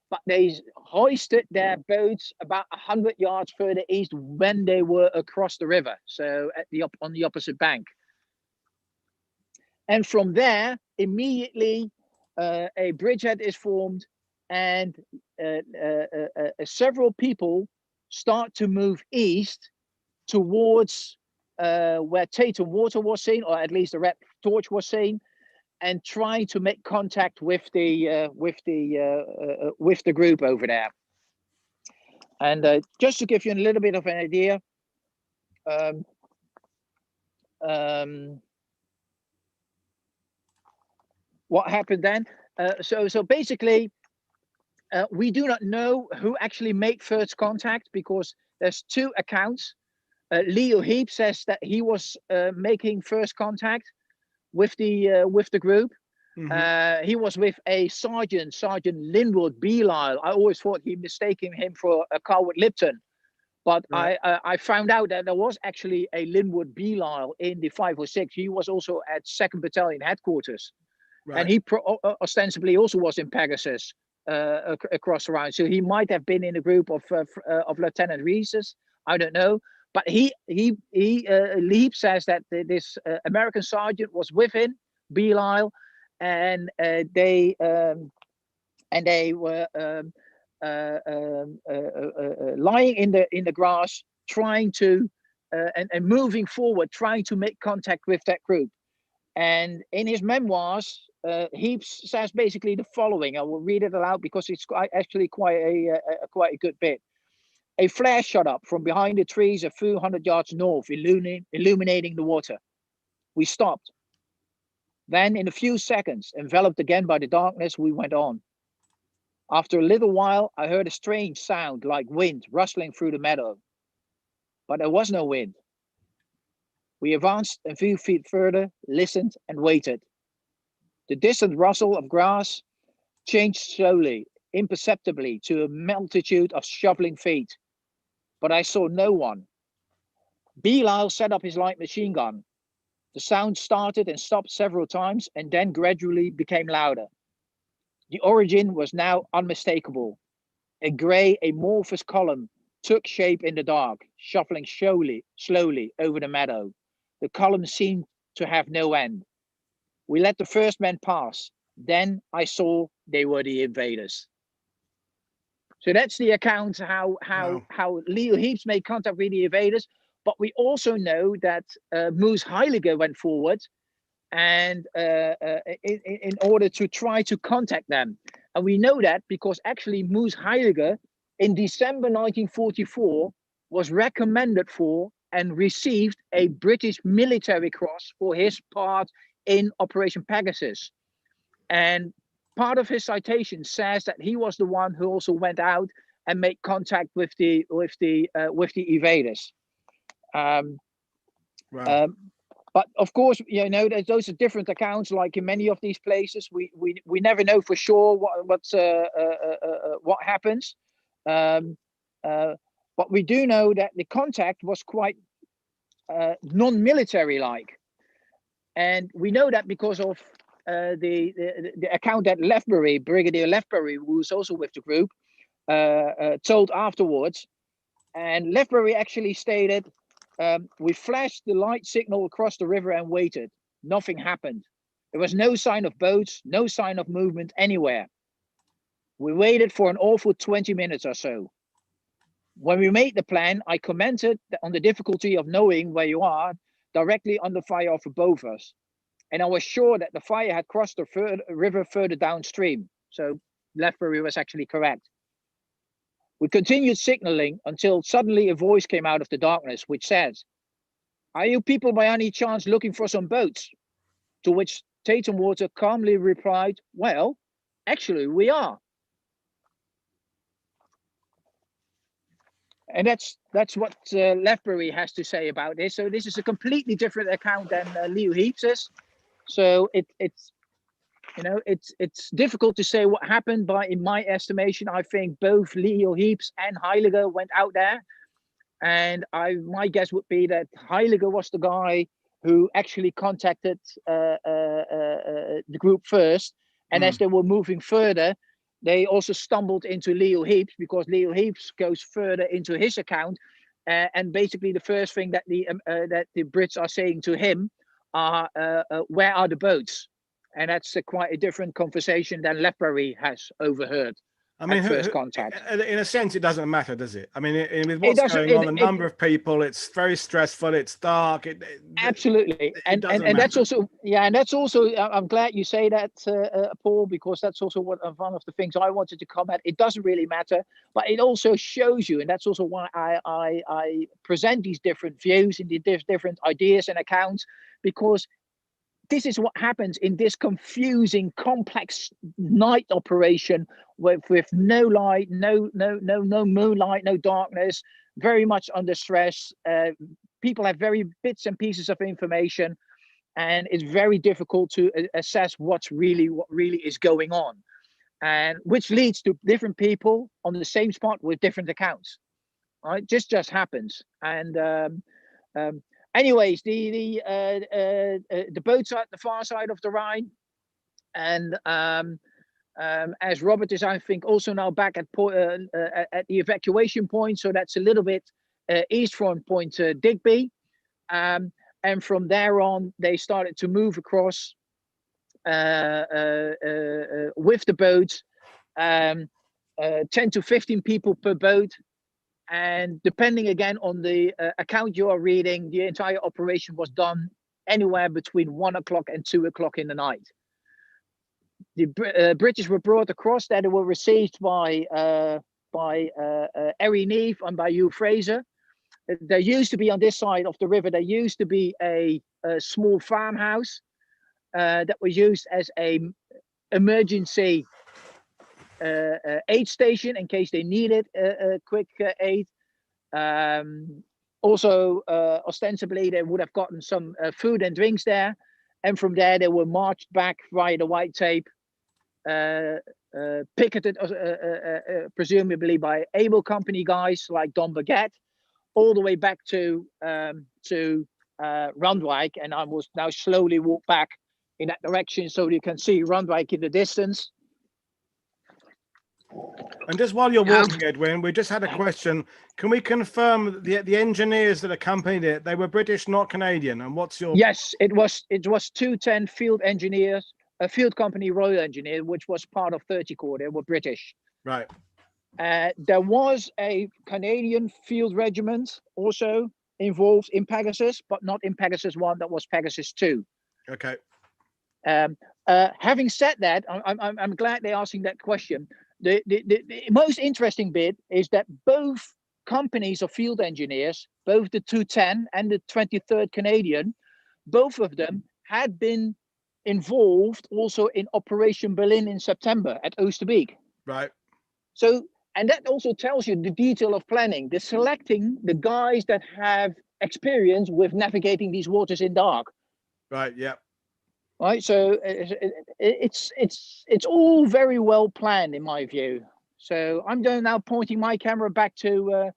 but they hoisted their boats about 100 yards further east when they were across the river, so on the opposite bank. And from there, immediately, a bridgehead is formed, and several people start to move east towards where Tatham-Warter was seen, or at least the red torch was seen, and trying to make contact with the group over there. And just to give you a little bit of an idea, what happened then? So basically, we do not know who actually made first contact, because there's two accounts. Leo Heap says that he was making first contact with the group. Mm-hmm. He was with a Sergeant Linwood Belisle. I always thought he mistaken him for a Carwood Lipton, but right. I found out that there was actually a Linwood Belisle in the 506. He was also at 2nd Battalion headquarters, right. And he ostensibly also was in Pegasus across the Rhine. So he might have been in a group of Lieutenant Reeses. I don't know. But Leap says that this American sergeant was with him, Belisle, and they were lying in the grass, trying to and moving forward, trying to make contact with that group. And in his memoirs, Heaps says basically the following. I will read it aloud because it's actually quite a good bit. A flare shot up from behind the trees a few hundred yards north, illuminating the water. We stopped. Then, in a few seconds, enveloped again by the darkness, we went on. After a little while, I heard a strange sound like wind rustling through the meadow. But there was no wind. We advanced a few feet further, listened, and waited. The distant rustle of grass changed slowly, imperceptibly, to a multitude of shuffling feet. But I saw no one. Belisle set up his light machine gun. The sound started and stopped several times and then gradually became louder. The origin was now unmistakable. A grey amorphous column took shape in the dark, shuffling slowly over the meadow. The column seemed to have no end. We let the first men pass. Then I saw they were the invaders. So that's the account how Leo Heaps made contact with the invaders. But we also know that Moose Heiliger went forward and in order to try to contact them. And we know that because actually Moose Heiliger in December 1944 was recommended for and received a British military cross for his part in Operation Pegasus. And part of his citation says that he was the one who also went out and made contact with the invaders. But of course, you know, those are different accounts. Like in many of these places, we never know for sure what happens. But we do know that the contact was quite non-military like, and we know that because of the account that Leftbury, Brigadier Leftbury, who was also with the group, told afterwards. And Leftbury actually stated, we flashed the light signal across the river and waited. Nothing happened. There was no sign of boats, no sign of movement anywhere. We waited for an awful 20 minutes or so. When we made the plan, I commented on the difficulty of knowing where you are directly under fire of both of us. And I was sure that the fire had crossed the river further downstream. So Leftbury was actually correct. We continued signaling until suddenly a voice came out of the darkness, which says, "Are you people by any chance looking for some boats?" To which Tatham-Warter calmly replied, "Well, actually we are." And that's what Leftbury has to say about this. So this is a completely different account than Leo Heaps's. So it's difficult to say what happened, but in my estimation, I think both Leo Heaps and Heiliger went out there, and my guess would be that Heiliger was the guy who actually contacted the group first, and as they were moving further, they also stumbled into Leo Heaps because Leo Heaps goes further into his account, and basically the first thing that the Brits are saying to him are, "Where are the boats?" And that's quite a different conversation than Leftbury has overheard. I mean, first contact. In a sense, it doesn't matter, does it? I mean, with what's going on, the number of people, it's very stressful. It's dark. Absolutely, and that's also, yeah, and that's also. I'm glad you say that, Paul, because that's also one of the things I wanted to comment. It doesn't really matter, but it also shows you, and that's also why I present these different views and the different ideas and accounts, because this is what happens in this confusing, complex night operation with no light, no moonlight, no darkness, very much under stress. People have very bits and pieces of information, and it's very difficult to assess what really is going on, and which leads to different people on the same spot with different accounts. Right, just happens, and. Anyways, the boats are at the far side of the Rhine, and as Robert is, I think, also now back at the evacuation point, so that's a little bit east from Point Digby, and from there on they started to move across with the boats, 10 to 15 people per boat. And depending again on the account you are reading, the entire operation was done anywhere between 1 o'clock and 2 o'clock in the night. The British were brought across there. They were received by Harry Neave and by Hugh Fraser. There used to be on this side of the river, there used to be a small farmhouse that was used as a emergency aid station in case they needed quick aid. Also, ostensibly, they would have gotten some food and drinks there, and from there they were marched back via the white tape, picketed presumably by able company guys like Don Baguette, all the way back to Randwijk, and I will now slowly walk back in that direction so you can see Randwijk in the distance. And just while you're walking, Edwin, we just had a question. Can we confirm the engineers that accompanied it, they were British, not Canadian? And what's your... Yes, it was 210 field engineers, a field company Royal Engineer, which was part of 30 Corps. They were British. Right. There was a Canadian field regiment also involved in Pegasus, but not in Pegasus 1. That was Pegasus 2. Okay. Having said that, I'm glad they're asking that question. The most interesting bit is that both companies of field engineers, both the 210 and the 23rd Canadian, both of them had been involved also in Operation Berlin in September at Oosterbeek. Right. So, and that also tells you the detail of planning. They're selecting the guys that have experience with navigating these waters in dark. Right. Yeah. Right. So it's all very well planned in my view. So I'm now pointing my camera back to, as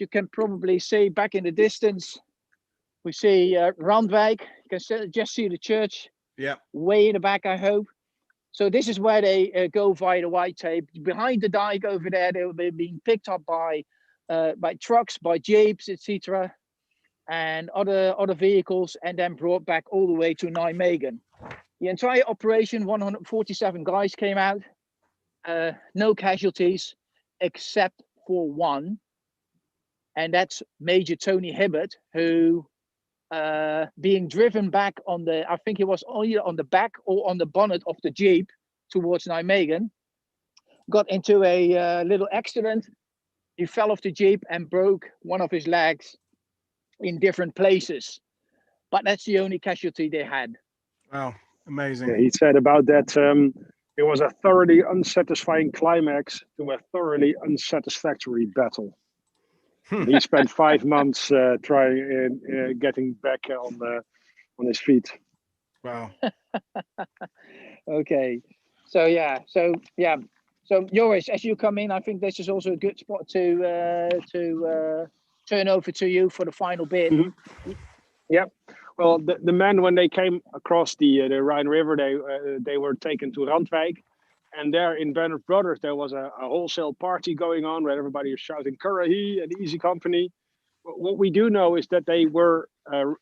you can probably see back in the distance, we see Randwijk. You can just see the church. Yeah. Way in the back, I hope. So this is where they go via the white tape. Behind the dike over there, they will be being picked up by trucks, by jeeps, etc., and other vehicles, and then brought back all the way to Nijmegen. The entire operation, 147 guys came out, no casualties except for one, and that's Major Tony Hibbert, who being driven back on the, I think it was either on the back or on the bonnet of the Jeep towards Nijmegen, got into a little accident. He fell off the Jeep and broke one of his legs in different places. But that's the only casualty they had. Wow, amazing. Yeah, he said about that, it was a thoroughly unsatisfying climax to a thoroughly unsatisfactory battle. He spent 5 months trying getting back on his feet. Wow. Okay. So Joris, as you come in, I think this is also a good spot to turn over to you for the final bit. Mm-hmm. Yeah. Well, the men, when they came across the Rhine River, they were taken to Randwijk. And there in Band of Brothers, there was a wholesale party going on where everybody was shouting "Currahee" and Easy Company. What we do know is that they were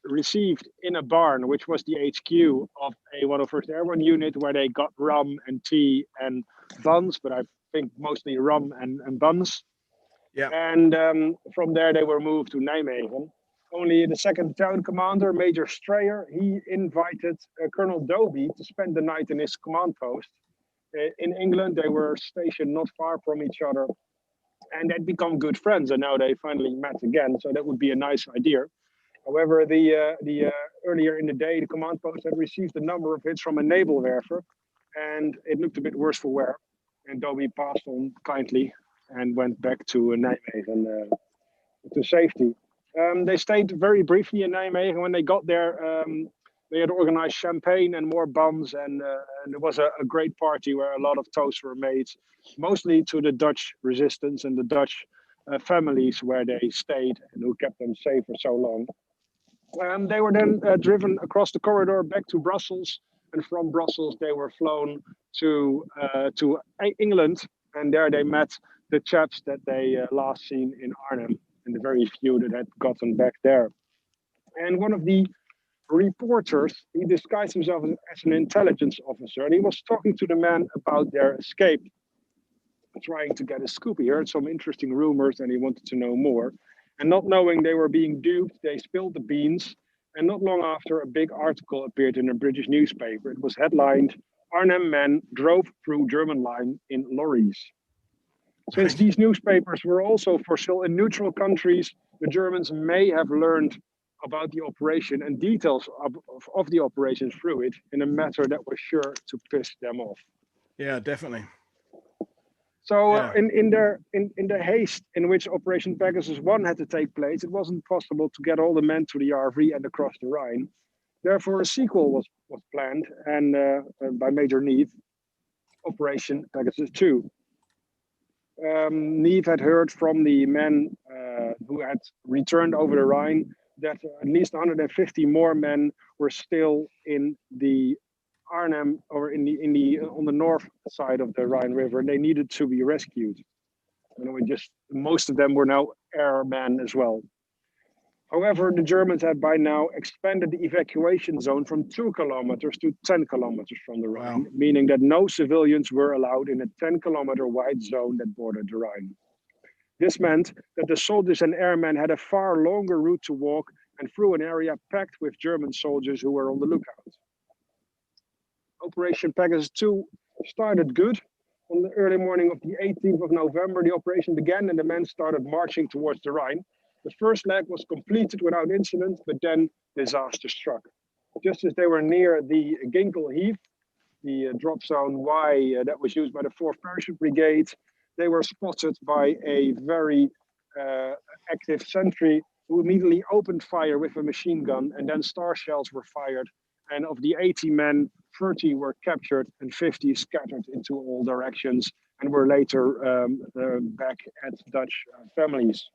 received in a barn, which was the HQ of a 101st Airborne unit, where they got rum and tea and buns, but I think mostly rum and buns. Yeah. And from there, they were moved to Nijmegen. Only the 2nd Battalion Commander, Major Strayer, he invited Colonel Doby to spend the night in his command post. In England, they were stationed not far from each other, and they'd become good friends, and now they finally met again, so that would be a nice idea. However, the earlier in the day, the command post had received a number of hits from a naval werfer, and it looked a bit worse for wear, and Doby passed on kindly and went back to Nijmegen to safety. They stayed very briefly in Nijmegen. When they got there, they had organized champagne and more buns, and it was a great party where a lot of toasts were made, mostly to the Dutch resistance and the Dutch families where they stayed and who kept them safe for so long. They were then driven across the corridor back to Brussels, and from Brussels they were flown to England, and there they met the chaps that they last seen in Arnhem, and the very few that had gotten back there. And one of the reporters, he disguised himself as an intelligence officer, and he was talking to the men about their escape, trying to get a scoop. He heard some interesting rumors and he wanted to know more. And not knowing they were being duped, they spilled the beans. And not long after, a big article appeared in a British newspaper. It was headlined, "Arnhem men drove through German line in lorries." Since these newspapers were also for sale in neutral countries, the Germans may have learned about the operation and details of the operation through it in a matter that was sure to piss them off. Yeah, definitely. So in the haste in which Operation Pegasus 1 had to take place, it wasn't possible to get all the men to the RV and across the Rhine. Therefore, a sequel was planned, and by Major Neve, Operation Pegasus 2. Neve had heard from the men who had returned over the Rhine that at least 150 more men were still in the Arnhem, or on the north side of the Rhine River, and they needed to be rescued. Most of them were now airmen as well. However, the Germans had by now expanded the evacuation zone from 2 kilometers to 10 kilometers from the Rhine, meaning that no civilians were allowed in a 10-kilometer wide zone that bordered the Rhine. This meant that the soldiers and airmen had a far longer route to walk and through an area packed with German soldiers who were on the lookout. Operation Pegasus 2 started good. On the early morning of the 18th of November, the operation began and the men started marching towards the Rhine. The first leg was completed without incident, but then disaster struck. Just as they were near the Ginkel Heath, the drop zone Y that was used by the 4th Parachute Brigade, they were spotted by a very active sentry who immediately opened fire with a machine gun, and then star shells were fired. And of the 80 men, 30 were captured and 50 scattered into all directions and were later back at Dutch families.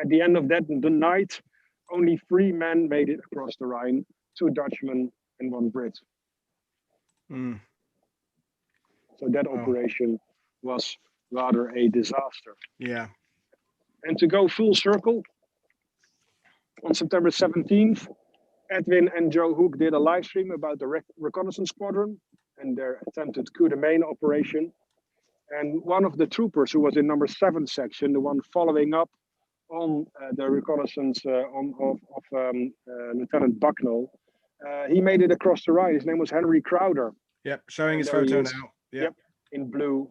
At the end of the night, only 3 men made it across the Rhine, 2 Dutchmen and 1 Brit. So that operation was rather a disaster. Yeah. And to go full circle, on September 17th, Edwin and Joe Hook did a live stream about the reconnaissance squadron and their attempted coup de main operation. And one of the troopers who was in number 7 section, the one following up on the reconnaissance of Lieutenant Bucknell, he made it across the Rhine. His name was Henry Crowder. Yep, showing his photo now. Yep, in blue.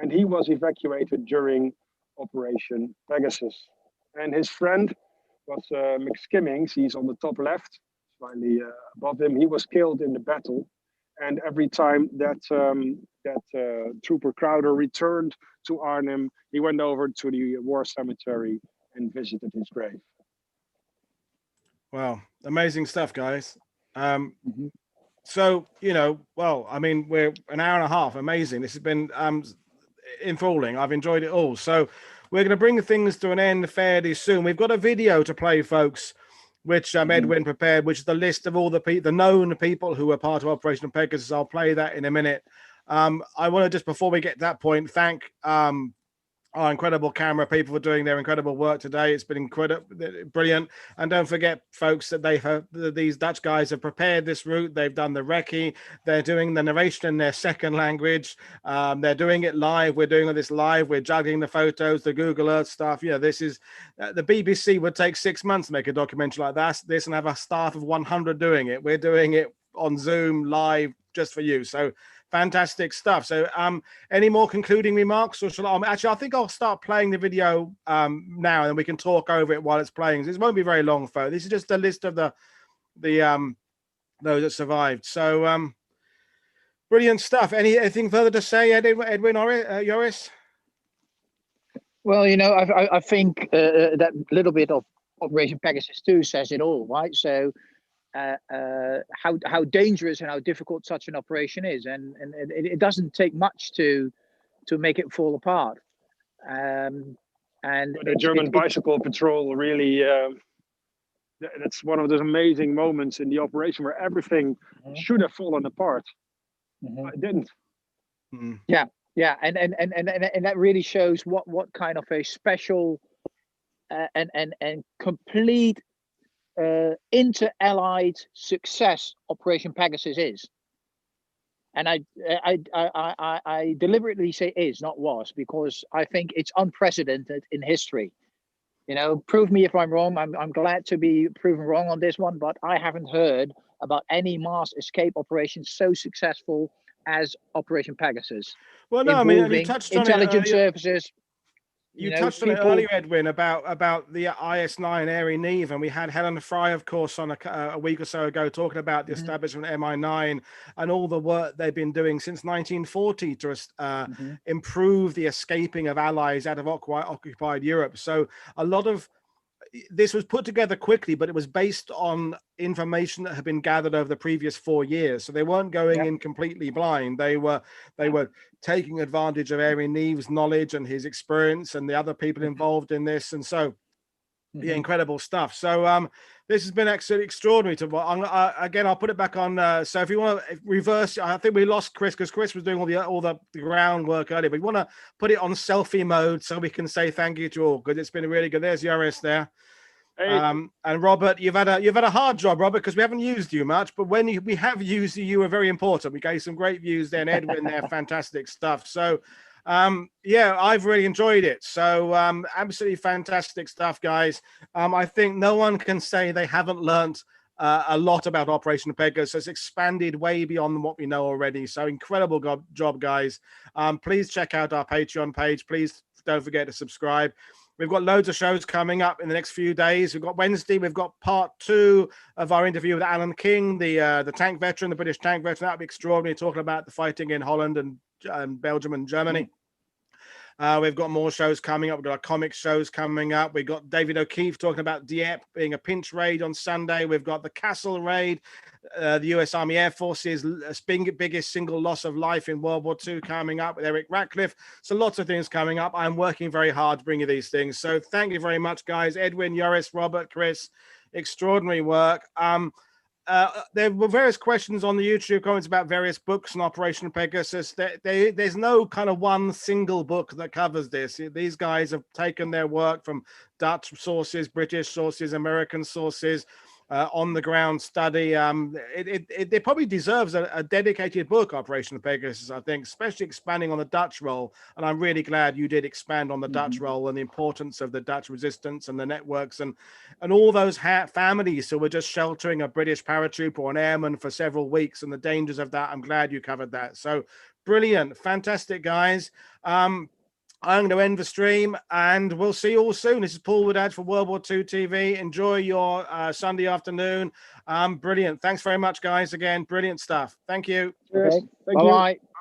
And he was evacuated during Operation Pegasus. And his friend was McSkimmings. He's on the top left, slightly above him. He was killed in the battle. And every time that Trooper Crowder returned to Arnhem, he went over to the war cemetery and visited his grave. Wow, amazing stuff, guys. So, well, I mean, we're an hour and a half. Amazing. This has been enthralling. I've enjoyed it all. So we're going to bring things to an end fairly soon. We've got a video to play, folks, which Edwin prepared, which is the list of all the known people who were part of Operation Pegasus. I'll play that in a minute. I want to just, before we get to that point, thank our incredible camera people for doing their incredible work today. It's been brilliant. And don't forget, folks, that these Dutch guys have prepared this route. They've done the recce. They're doing the narration in their second language. They're doing it live. We're doing this live. We're juggling the photos, the Google Earth stuff. This is the BBC would take 6 months to make a documentary like this and have a staff of 100 doing it. We're doing it on Zoom live just for you. So fantastic stuff. So any more concluding remarks, or shall I? Actually, I think I'll start playing the video now, and we can talk over it while it's playing. This won't be very long, folks. This is just a list of the those that survived. So brilliant stuff. Anything further to say, Edwin or Joris? Well, I think that little bit of Operation Pegasus 2 says it all, right? So how dangerous and how difficult such an operation is, and it doesn't take much to make it fall apart. And the German bicycle patrol really, that's one of those amazing moments in the operation where everything should have fallen apart. But it didn't. Yeah, and that really shows what kind of a special and complete inter-allied success Operation Pegasus is. And I deliberately say is, not was, because I think it's unprecedented in history. Prove me if I'm wrong. I'm glad to be proven wrong on this one, but I haven't heard about any mass escape operation so successful as Operation Pegasus. Well, no, I mean, you touched on intelligence services. You touched on it earlier, Edwin, about the IS-9 Air Neve, and we had Helen Fry, of course, on a week or so ago, talking about the establishment of MI9 and all the work they've been doing since 1940 to improve the escaping of allies out of occupied Europe. So a lot of this was put together quickly, but it was based on information that had been gathered over the previous 4 years. So they weren't going in completely blind. They were taking advantage of Air Neve's knowledge and his experience and the other people involved in this. And so Yeah, incredible stuff. So this has been absolutely extraordinary. Again, I'll put it back on. So if you want to reverse, I think we lost Chris because Chris was doing all the groundwork earlier. But we want to put it on selfie mode so we can say thank you to all because it's been really good. There's Joris there. Hey. And Robert, you've had a hard job, Robert, because we haven't used you much. But when we have used you, you were very important. We gave some great views there, and Edwin there, fantastic stuff. So. Yeah, I've really enjoyed it. So absolutely fantastic stuff, guys. I think no one can say they haven't learned a lot about Operation Pegasus. It's expanded way beyond what we know already. So incredible job, guys. Please check out our Patreon page. Please don't forget to subscribe. We've got loads of shows coming up in the next few days. We've got Wednesday. We've got part 2 of our interview with Alan King, the tank veteran, the British tank veteran. That'll be extraordinary, talking about the fighting in Holland and Belgium and Germany. We've got more shows coming up. We've got our comic shows coming up. We've got David O'Keefe talking about Dieppe being a pinch raid on Sunday. We've got the Castle raid, the US Army Air Force's biggest single loss of life in World War II coming up with Eric Ratcliffe. So lots of things coming up. I'm working very hard to bring you these things. So thank you very much, guys. Edwin, Joris, Robert, Chris, extraordinary work. There were various questions on the YouTube comments about various books and Operation Pegasus. There's no kind of one single book that covers this. These guys have taken their work from Dutch sources, British sources, American sources, on the ground study. It probably deserves a dedicated book, Operation Pegasus, I think, especially expanding on the Dutch role. And I'm really glad you did expand on the Dutch role and the importance of the Dutch resistance and the networks and all those families who were just sheltering a British paratrooper or an airman for several weeks and the dangers of that. I'm glad you covered that. So brilliant, fantastic, guys. I'm going to end the stream and we'll see you all soon. This is Paul Woodadge for World War II TV. Enjoy your Sunday afternoon. Brilliant. Thanks very much, guys. Again, brilliant stuff. Thank you. Yes. Okay. Thank Bye-bye. you.